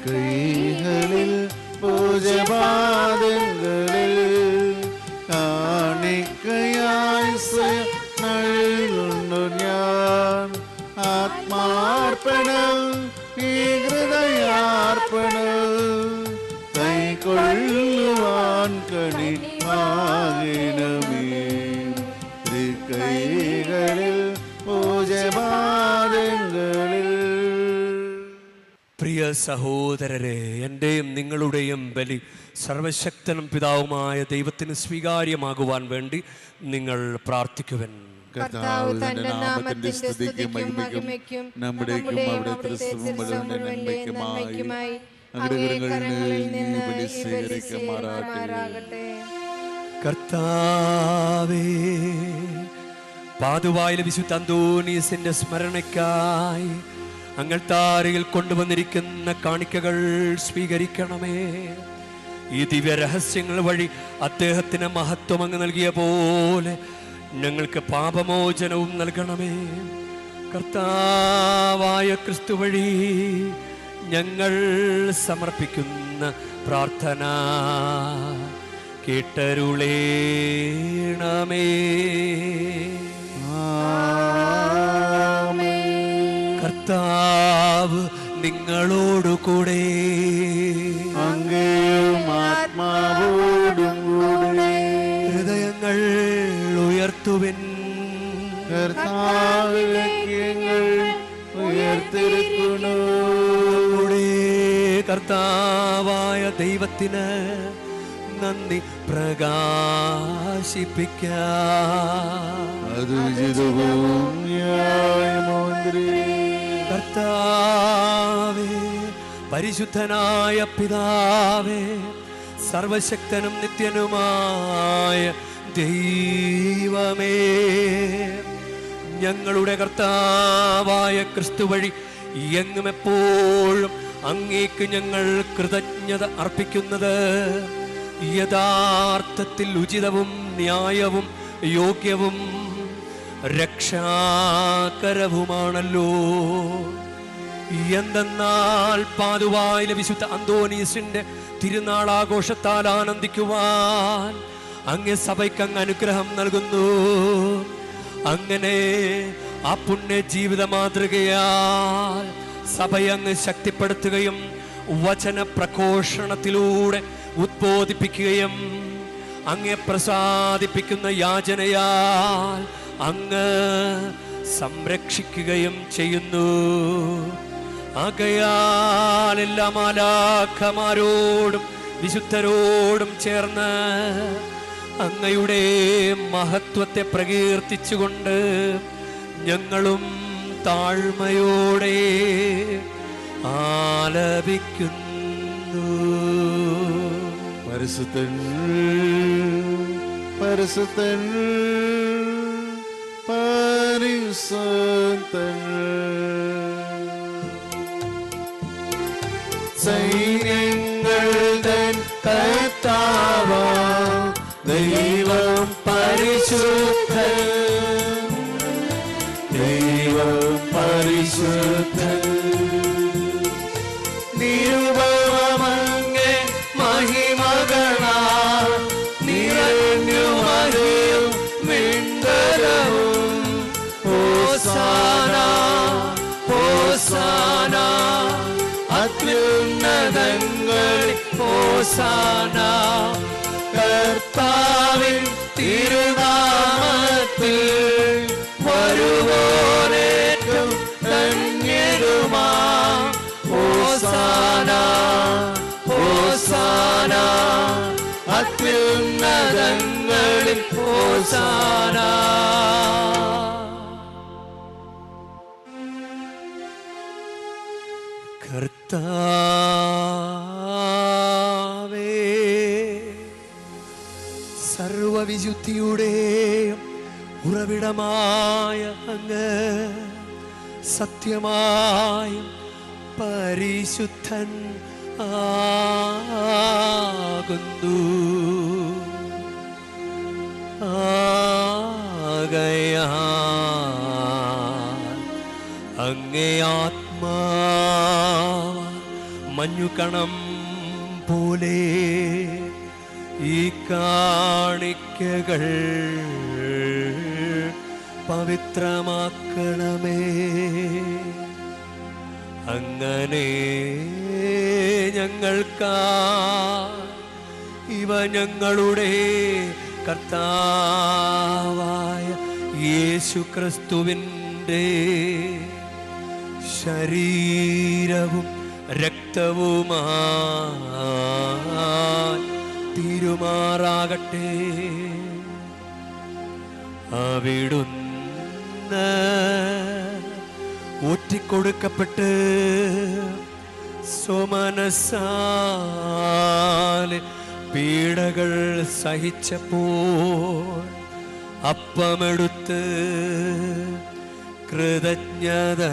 കൈകളിൽ പൂജപാദങ്ങളിൽ കാണിക്കയായി നൽകുന്നു ഞാൻ. ആത്മാർപ്പണം ഈ ഹൃദയാർപ്പണം കൈക്കൊള്ളുവാൻ കണിമാകണമേ. കൈകളിൽ പൂജപാദങ്ങളിൽ. പ്രിയ സഹോദരരെ, എൻ്റെയും നിങ്ങളുടെയും ബലി സർവശക്തനും പിതാവുമായ ദൈവത്തിന് സ്വീകാര്യമാകുവാൻ വേണ്ടി നിങ്ങൾ പ്രാർത്ഥിക്കുവൻ. കർത്താവ് തന്റെ നാമത്തിന്റെ സ്തുതിക്കും മഹിമയ്ക്കും നമ്മുടെയും അവിടുത്തെ നന്മയ്ക്കുമായി അങ്ങേ കരങ്ങളിൽ നിന്ന് ഈ ബലി സ്വീകരിക്കുമാറാകട്ടെ. കർത്താവേ, പാതുവായിലെ വിശുദ്ധ അന്തോണീസിന്റെ സ്മരണയ്ക്കായി അങ്ങൾത്താരയിൽ കൊണ്ടുവന്നിരിക്കുന്ന കാണിക്കകൾ സ്വീകരിക്കണമേ. ഈ ദിവ്യ രഹസ്യങ്ങൾ വഴി അദ്ദേഹത്തിന് മഹത്വം അങ്ങ് നൽകിയ പോലെ ഞങ്ങൾക്ക് പാപമോചനവും നൽകണമേ. കർത്താവായ ക്രിസ്തു വഴി ഞങ്ങൾ സമർപ്പിക്കുന്ന പ്രാർത്ഥന കേട്ടരുളേണമേ. കർത്താവ് നിങ്ങളോടുകൂടെ, അങ്ങയും ആത്മാവോടും കൂടെ. ഹൃദയങ്ങൾ ഉയർത്തുവിൻ. കർത്താവിലേക്ക് ഞങ്ങൾ ഉയർത്തിരിക്കുന്നു. കർത്താവായ ദൈവത്തിന് നന്ദി പ്രകാശിപ്പിക്കാം. അത് ഉചിതവും ന്യായമോന്ത്രി. കർത്താവേ, പരിശുദ്ധനായ പിതാവേ, സർവശക്തനും നിത്യനുമായ ദൈവമേ, ഞങ്ങളുടെ കർത്താവായ ക്രിസ്തു വഴി എങ്ങും എപ്പോഴും അങ്ങേക്ക് ഞങ്ങൾ കൃതജ്ഞത അർപ്പിക്കുന്നത് യഥാർത്ഥത്തിൽ ഉചിതവും ന്യായവും യോഗ്യവും രക്ഷാകരവുമാണല്ലോ. എന്തെന്നാൽ പാതുവായിലെ വിശുദ്ധ അന്തോണീസിന്റെ തിരുനാളാഘോഷത്താൽ ആനന്ദിക്കുവാൻ അങ്ങേ സഭയ്ക്ക് അങ്ങ് അനുഗ്രഹം നൽകുന്നു. അങ്ങനെ ആ പുണ്യ ജീവിത മാതൃകയാൽ സഭയങ്ങ് ശക്തിപ്പെടുത്തുകയും വചന പ്രഘോഷണത്തിലൂടെ ഉദ്ബോധിപ്പിക്കുകയും അങ്ങേ പ്രസാദിപ്പിക്കുന്ന യാചനയാൽ അങ്ങ് സംരക്ഷിക്കുകയും ചെയ്യുന്നു. ആകയാൽ എല്ലാ മാലാഖമാരോടും വിശുദ്ധരോടും ചേർന്ന് അങ്ങയുടെ മഹത്വത്തെ പ്രകീർത്തിച്ചുകൊണ്ട് ഞങ്ങളും താഴ്മയോടെ ആലപിക്കുന്നു. പരിശുദ്ധൻ പരിശുദ്ധൻ പരിശുദ്ധൻ സൈന്യങ്ങൾ തൻ കർത്താവാം ദൈവം പരിശുദ്ധൻ, ദൈവം പരിശുദ്ധൻ. നിരുപമങ്ങേ മഹിമകളാ നിറഞ്ഞു മറിയും വിണ്ടലവും. ഹോസാന ഹോസാന അത്യുന്നതങ്ങളിൽ ഹോസാന. കർത്താവിൻ തിരുനാമത്തിൽ വരുവോരേറ്റം ഹോസാന ഹോസാന അത്യുന്നതങ്ങളിൽ ഹോസാന. കർത്താവേ, സർവവിശുദ്ധിയുടെയും ഉറവിടമായ അങ്ങ് സത്യമായും പരിശുദ്ധൻ ആകുന്നു. ആകയാൽ അങ്ങേ ആത്മാ മഞ്ഞുകണം പോലെ ഈ കാണിക്കകൾ പവിത്രമാക്കണമേ. അങ്ങനെ ഞങ്ങൾക്കാ ഇവ ഞങ്ങളുടെ കർത്താവായ യേശു ക്രിസ്തുവിൻ്റെ ശരീരവും രക്തവുമായി തീരുമാറാകട്ടെ. അവിടുന്ന് ഊറ്റിക്കൊടുക്കപ്പെട്ട് സ്വമനസാലെ പീഡകൾ സഹിച്ചപ്പോൾ അപ്പമെടുത്ത് കൃതജ്ഞത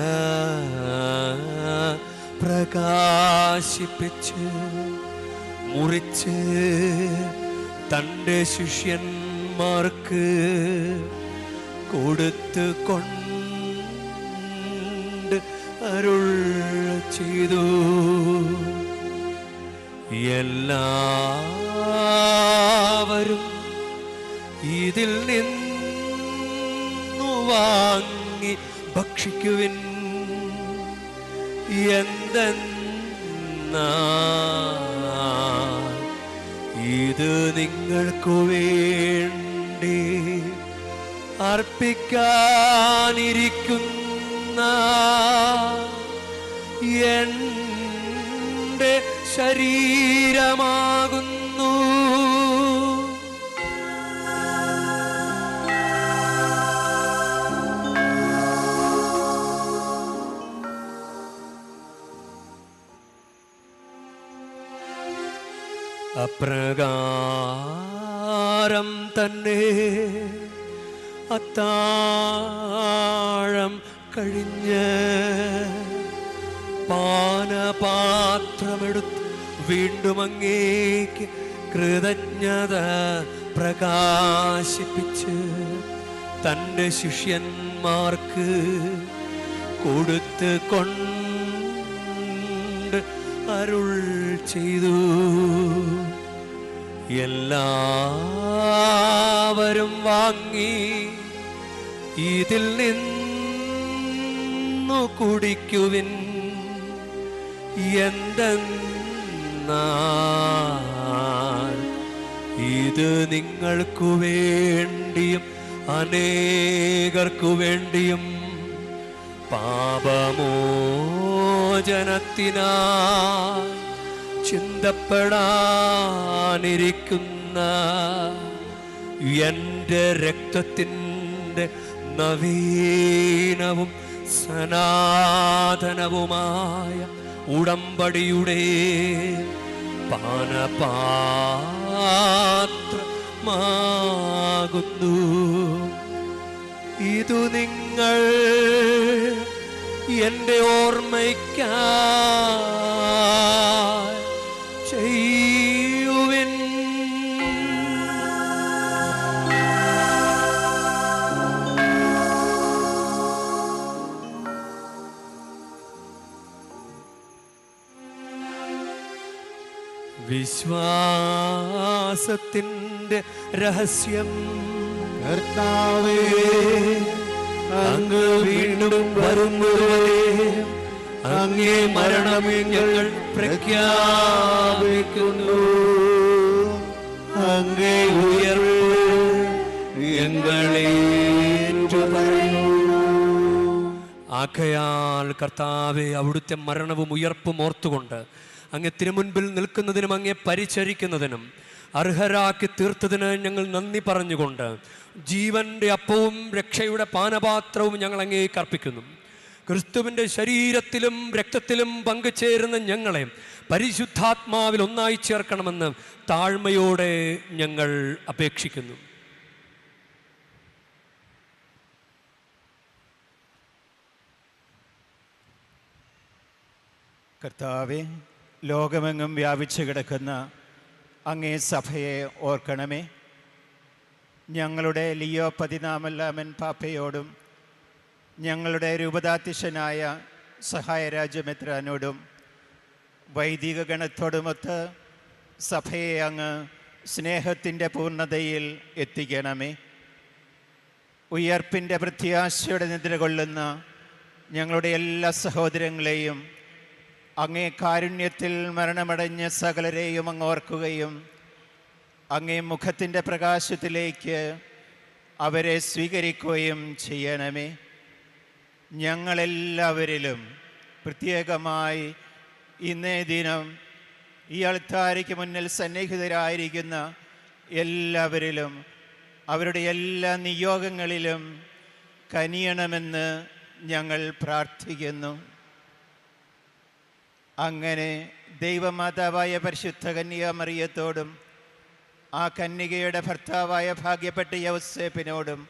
പ്രകാശിപ്പിച്ച് മുറിച്ച് തൻ്റെ ശിഷ്യന്മാർക്ക് കൊടുത്ത് കൊണ്ട് അരുൾ ചെയ്തു. എല്ലാവരും ഇതിൽ നിന്നു വാങ്ങി ഭക്ഷിക്കുവിൻ. എന്തെന്നാൽ ഇത് നിങ്ങൾക്കു വേണ്ടി അർപ്പിക്കാനിരിക്കുന്ന എൻ്റെ ശരീരമാകുന്നു. അപ്രകാരം തന്നെ അത്താഴം കഴിഞ്ഞ് പാനപാത്രമെടുത്ത് വീണ്ടും അങ്ങേക്ക് കൃതജ്ഞത പ്രകാശിപ്പിച്ച് തൻ്റെ ശിഷ്യന്മാർക്ക് കൊടുത്ത് കൊണ്ട് അരുൾ ചെയ്തു. എല്ലാവരും വാങ്ങി ഇതിൽ നിന്നു കുടിക്കുവിൻ. എന്തെന്നാൽ ഇത് നിങ്ങൾക്കു വേണ്ടിയും അനേകർക്കു വേണ്ടിയും പാപമോചനത്തിനായി ചിന്തപ്പെടാനിരിക്കുന്ന എൻ്റെ രക്തത്തിൻ്റെ നവീനവും സനാതനവുമായ ഉടമ്പടിയുടെ പാനപാത്രമാകുന്നു. ഇതു നിങ്ങൾ എൻ്റെ ഓർമ്മയ്ക്കായി ചെയ്യുവിൻ. വിശ്വാസത്തിൻ്റെ രഹസ്യം. കർത്താവേ, അങ്ങ് വീണ്ടും വരുന്നതുവരെ അങ്ങേ മരണം ഞങ്ങൾ പ്രഖ്യാപിക്കുന്നു. അങ്ങേ ഉയർവ് ഞങ്ങളെ ഏറ്റുപറയുന്നു. ആകയാൽ കർത്താവെ, അവിടുത്തെ മരണവും ഉയർപ്പും ഓർത്തുകൊണ്ട് അങ്ങേ തിരുമുൻപിൽ നിൽക്കുന്നതിനും അങ്ങേ പരിചരിക്കുന്നതിനും അർഹരാക്കി തീർത്തതിന് ഞങ്ങൾ നന്ദി പറഞ്ഞുകൊണ്ട് ജീവൻ്റെ അപ്പവും രക്ഷയുടെ പാനപാത്രവും ഞങ്ങൾ അങ്ങേക്ക് അർപ്പിക്കുന്നു. ക്രിസ്തുവിൻ്റെ ശരീരത്തിലും രക്തത്തിലും പങ്കുചേരുന്ന ഞങ്ങളെ പരിശുദ്ധാത്മാവിൽ ഒന്നായി ചേർക്കണമെന്ന് താഴ്മയോടെ ഞങ്ങൾ അപേക്ഷിക്കുന്നു. കർത്താവെ, ലോകമെങ്ങും വ്യാപിച്ചു കിടക്കുന്ന അങ്ങേ സഭയെ ഓർക്കണമേ. ഞങ്ങളുടെ ലിയോ 14 പാപ്പയോടും ഞങ്ങളുടെ രൂപതാധ്യക്ഷനായ സഹായരാജ്യമെത്രാനോടും വൈദിക ഗണത്തോടുമൊത്ത് സഭയെ അങ്ങ് സ്നേഹത്തിൻ്റെ പൂർണ്ണതയിൽ എത്തിക്കണമേ. ഉയർപ്പിൻ്റെ പ്രത്യാശയുടെ നിദ്ര കൊള്ളുന്ന ഞങ്ങളുടെ എല്ലാ സഹോദരങ്ങളെയും അങ്ങേ കാരുണ്യത്തിൽ മരണമടഞ്ഞ സകലരെയും അങ്ങ് ഓർക്കുകയും അങ്ങേ മുഖത്തിൻ്റെ പ്രകാശത്തിലേക്ക് അവരെ സ്വീകരിക്കുകയും ചെയ്യണമേ. ഞങ്ങളെല്ലാവരിലും പ്രത്യേകമായി ഇന്നേ ദിനം ഈ അൾത്താരയ്ക്ക് മുന്നിൽ സന്നിഹിതരായിരിക്കുന്ന എല്ലാവരിലും അവരുടെ എല്ലാ നിയോഗങ്ങളിലും കനിയണമെന്ന് ഞങ്ങൾ പ്രാർത്ഥിക്കുന്നു. അങ്ങനെ ദൈവമാതാവായ പരിശുദ്ധ കന്യകാമറിയത്തോടും ആ കന്യകയുടെ ഭർത്താവായ ഭാഗ്യപ്പെട്ട യൗസേപ്പിനോടും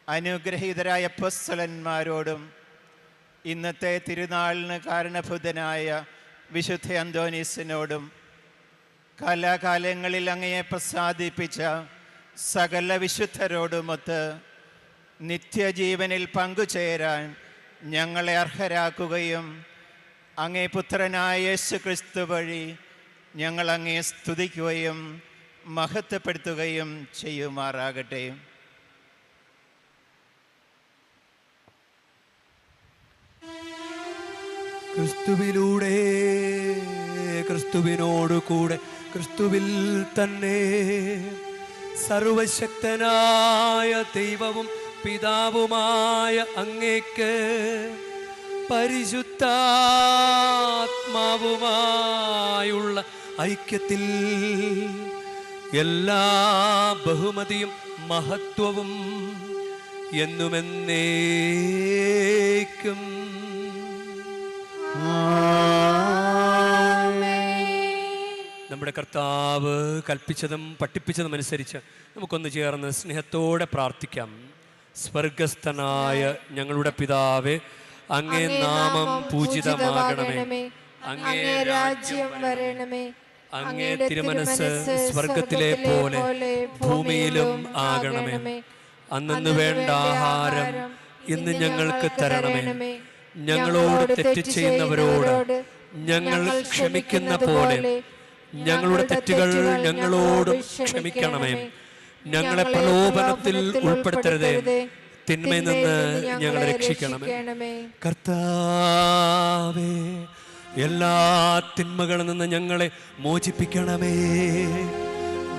അനുഗ്രഹീതരായ അപ്പോസ്തലന്മാരോടും ഇന്നത്തെ തിരുനാളിന് കാരണഭൂതനായ വിശുദ്ധ അന്തോനീസിനോടും കാലാകാലങ്ങളിൽ അങ്ങയെ പ്രസാദിപ്പിച്ച സകല വിശുദ്ധരോടുമൊത്ത് നിത്യജീവനിൽ പങ്കുചേരാൻ ഞങ്ങളെ അർഹരാക്കുകയും അങ്ങേ പുത്രനായ യേശു ക്രിസ്തു വഴി ഞങ്ങൾ അങ്ങേ സ്തുതിക്കുകയും മഹത്വപ്പെടുത്തുകയും ചെയ്യുമാറാകട്ടെ. ക്രിസ്തുവിലൂടെ, ക്രിസ്തുവിനോട് കൂടെ, ക്രിസ്തുവിൽ തന്നെ സർവശക്തനായ ദൈവവും പിതാവുമായ അങ്ങേക്ക് പരിശുദ്ധാത്മാവുമായുള്ള ഐക്യത്തിൽ എല്ലാ ബഹുമതിയും മഹത്വവും എന്നുമെന്നേക്കും നമ്മുടെ കർത്താവ് കൽപ്പിച്ചതും പഠിപ്പിച്ചതും അനുസരിച്ച് നമുക്കൊന്ന് ചേർന്ന് സ്നേഹത്തോടെ പ്രാർത്ഥിക്കാം. സ്വർഗസ്ഥനായ ഞങ്ങളുടെ പിതാവേ, അങ്ങേ നാമം പൂജിതമാകണമേ, അങ്ങേ രാജ്യം വരണമേ, അങ്ങേ തിരുമനസ് സ്വർഗത്തിലെ പോലെ ഭൂമിയിലും ആകണമേ. അന്നു വേണ്ട ആഹാരം ഇന്ന് ഞങ്ങൾക്ക് തരണമേ. ഞങ്ങളോട് തെറ്റ് ചെയ്യുന്നവരോട് ഞങ്ങൾ ക്ഷമിക്കുന്ന പോലെ ഞങ്ങളുടെ തെറ്റുകൾ ഞങ്ങളോടും ക്ഷമിക്കണമേ. ഞങ്ങളെ പ്രലോഭനത്തിൽ ഉൾപ്പെടുത്തരുതേ, തിന്മയിൽ നിന്ന് ഞങ്ങളെ രക്ഷിക്കണമേ. കർത്താവേ, എല്ലാ തിന്മകളിൽ നിന്ന് ഞങ്ങളെ മോചിപ്പിക്കണമേ.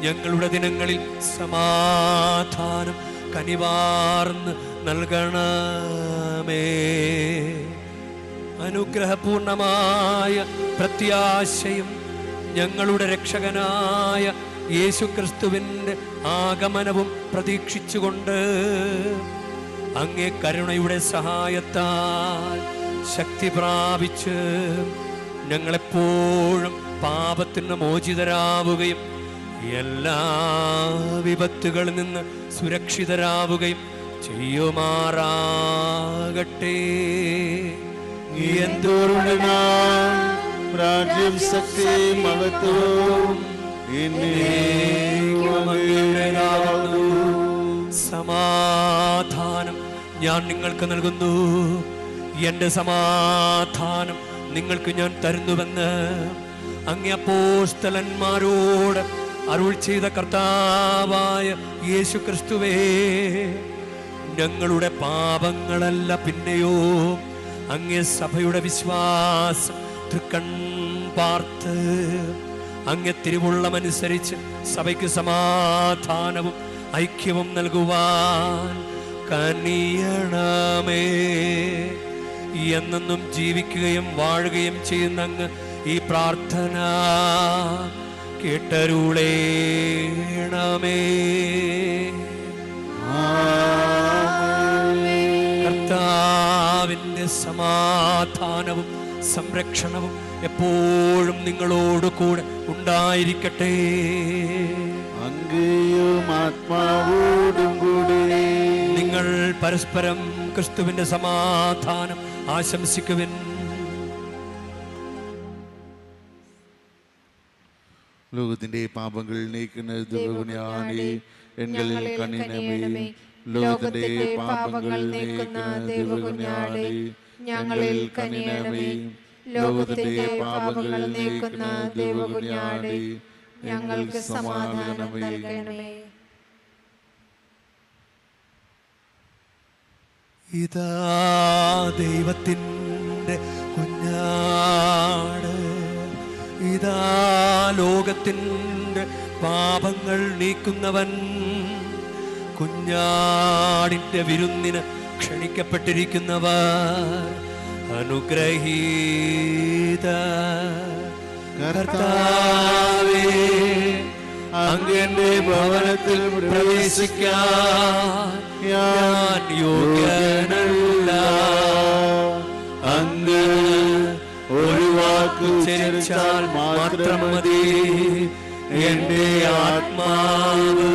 ഞങ്ങളുടെ ദിനങ്ങളിൽ സമാധാനം കനിവാർന്ന് നൽകണമേ. അനുഗ്രഹപൂർണമായ പ്രത്യാശയും ഞങ്ങളുടെ രക്ഷകനായ യേശുക്രിസ്തുവിൻ്റെ ആഗമനവും പ്രതീക്ഷിച്ചുകൊണ്ട് അങ്ങേ കരുണയുടെ സഹായത്താൽ ശക്തി പ്രാപിച്ച് ഞങ്ങളെപ്പോഴും പാപത്തിന് മോചിതരാവുകയും എല്ലാ വിപത്തുകളിൽ നിന്ന് സുരക്ഷിതരാവുകയും ചെയ്യുമാറാകട്ടെ. രാജ്യം, ശക്തി, മഹത്വവും സമാധാനം ഞാൻ നിങ്ങൾക്ക് നൽകുന്നു, എൻ്റെ സമാധാനം നിങ്ങൾക്ക് ഞാൻ തരുന്നുവെന്ന് അങ്ങേ അപ്പോസ്തലന്മാരോട് അരുൾ ചെയ്ത കർത്താവായ യേശു ക്രിസ്തുവേ, ഞങ്ങളുടെ പാപങ്ങളല്ല പിന്നെയോ അങ്ങേ സഭയുടെ വിശ്വാസം തൃക്കൺ പാർത്ത് അങ്ങേ തിരുവുള്ളമനുസരിച്ച് സഭയ്ക്ക് സമാധാനവും ഐക്യവും നൽകുവാൻ കനിയണമേ. എന്നെന്നും ജീവിക്കുകയും വാഴുകയും ചെയ്യുന്ന അങ്ങ് ഈ പ്രാർത്ഥന കേട്ടരുളേണമേ. കർത്താവിൻ്റെ സമാധാനവും സംരക്ഷണവും എപ്പോഴും നിങ്ങളോട് കൂടെ ഉണ്ടായിരിക്കട്ടെ. അങ്ങയും ആത്മാവോടും കൂടെ നിങ്ങൾ പരസ്പരം ക്രിസ്തുവിന്റെ സമാധാനം ആശംസിക്കുവിൻ. ലോകത്തിന്റെ പാപങ്ങൾ നീക്കുന്ന ദൈവഗുണാനേ എങ്ങളിൽ കനിയണമേ. ലോകത്തിന്റെ പാപങ്ങൾ നീക്കുന്ന ദൈവഗുണാനേ ഞങ്ങളിൽ കനിയണമേ. ലോകത്തിന്റെ പാപങ്ങൾ നീക്കുന്ന ദൈവഗുണാനേ ഞങ്ങൾക്ക് സമാധാനം നൽകണമേ. ഇതാ ദൈവത്തിൻ്റെ കുഞ്ഞാട്, ഇതാ ലോകത്തിൻ്റെ പാപങ്ങൾ നീക്കുന്നവൻ. കുഞ്ഞാടിൻ്റെ വിരുന്നിന് ക്ഷണിക്കപ്പെട്ടിരിക്കുന്നവർ അനുഗ്രഹീത. കർത്താവേ, അങ്ങയുടെ ഭവനത്തിൽ പ്രവേശിക്കാൻ ഞാൻ യോഗ്യനല്ല. അങ്ങ് ഒരു വാക്ക് ഉച്ചരിച്ചാൽ മാത്രം മതി, എന്റെ ആത്മാവ്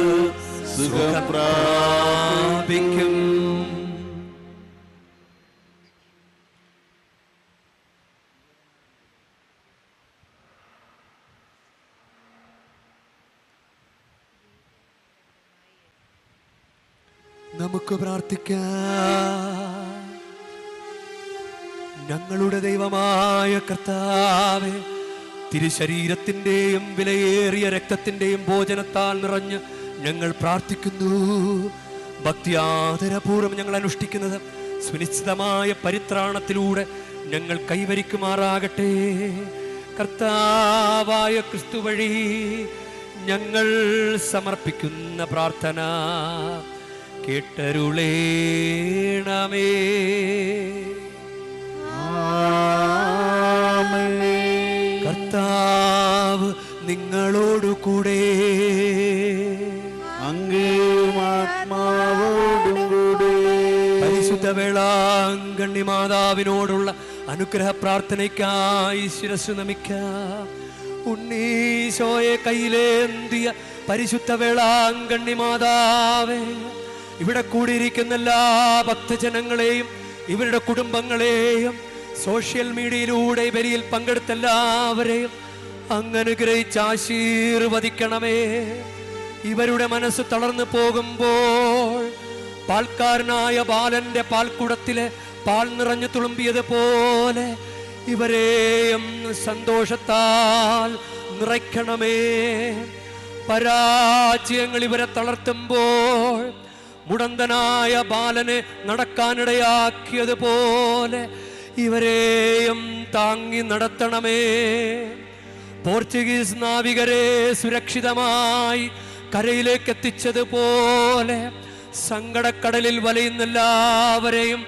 സുഖം പ്രാപിക്കും. നമുക്ക് പ്രാർത്ഥിക്കാം. ഞങ്ങളുടെ ദൈവമായ കർത്താവേ, തിരുശരീരത്തിൻ്റെയും വിലയേറിയ രക്തത്തിൻ്റെയും ഭോജനത്താൽ നിറഞ്ഞ് ഞങ്ങൾ പ്രാർത്ഥിക്കുന്നു. ഭക്തിയാദരപൂർവ്വം ഞങ്ങൾ അനുഷ്ഠിക്കുന്നത് സുനിശ്ചിതമായ പരിത്രാണത്തിലൂടെ ഞങ്ങൾ കൈവരിക്കുമാറാകട്ടെ. കർത്താവായ ക്രിസ്തു വഴി ഞങ്ങൾ സമർപ്പിക്കുന്ന പ്രാർത്ഥന കേട്ടരുളേണമേ. കർത്താവ് നിങ്ങളോടു കൂടെ, അങ്ങയും ആത്മാവോടും കൂടെ. പരിശുദ്ധ വേളാങ്കണ്ണി മാതാവിനോടുള്ള അനുഗ്രഹ പ്രാർത്ഥനയ്ക്കായി ശിരസ്സു നമിക്കാം. ഉണ്ണീശോയെ കയ്യിലേന്തിയ പരിശുദ്ധ വേളാങ്കണ്ണി മാതാവേ, ഇവിടെ കൂടിയിരിക്കുന്ന എല്ലാ ഭക്തജനങ്ങളെയും ഇവരുടെ കുടുംബങ്ങളെയും സോഷ്യൽ മീഡിയയിലൂടെ ബലിയിൽ പങ്കെടുത്ത എല്ലാവരെയും അങ്ങ് അനുഗ്രഹിച്ച് ആശീർവദിക്കണമേ. ഇവരുടെ മനസ്സ് തളർന്നു പോകുമ്പോൾ പാൽക്കാരനായ ബാലന്റെ പാൽക്കുടത്തിലെ പാൽ നിറഞ്ഞു തുളുമ്പിയതുപോലെ ഇവരെയും സന്തോഷത്താൽ നിറയ്ക്കണമേ. പരാജയങ്ങൾ ഇവരെ തളർത്തുമ്പോൾ മുടന്തനായ ബാലനെ നടക്കാനിടയാക്കിയതുപോലെ ഇവരെയും താങ്ങി നടത്തണമേ. പോർച്ചുഗീസ് നാവികരെ സുരക്ഷിതമായി കരയിലേക്ക് എത്തിച്ചതുപോലെ സങ്കടക്കടലിൽ വലയുന്ന എല്ലാവരെയും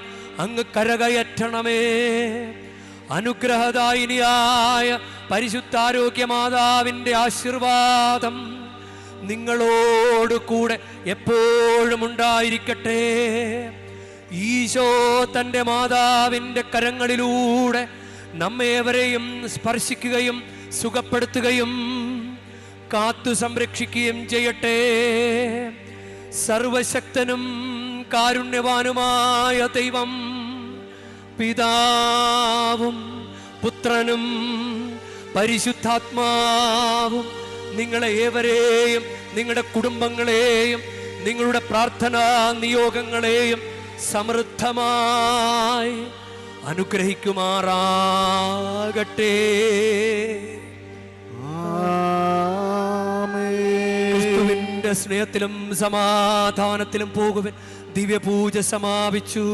അങ്ങ് കരകയറ്റണമേ. അനുഗ്രഹദായിനിയായ പരിശുദ്ധാരോഗ്യ മാതാവിൻ്റെ ആശീർവാദം നിങ്ങളോട് കൂടെ എപ്പോഴും ഉണ്ടായിരിക്കട്ടെ. ഈശോ തൻ്റെ മാതാവിൻ്റെ കരങ്ങളിലൂടെ നമ്മേവരെയും സ്പർശിക്കുകയും സുഖപ്പെടുത്തുകയും കാത്തു സംരക്ഷിക്കുകയും ചെയ്യട്ടെ. സർവശക്തനും കാരുണ്യവാനുമായ ദൈവം പിതാവും പുത്രനും പരിശുദ്ധാത്മാവും നിങ്ങളെ ഏവരെയും നിങ്ങളുടെ കുടുംബങ്ങളെയും നിങ്ങളുടെ പ്രാർത്ഥനാ നിയോഗങ്ങളെയും സമൃദ്ധമായി അനുഗ്രഹിക്കുമാറാകട്ടെ. ക്രിസ്തുവിന്റെ സ്നേഹത്തിലും സമാധാനത്തിലും പോകുവിൻ. ദിവ്യപൂജ സമാപിച്ചു.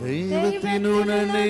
ദൈവത്തിനുടനെ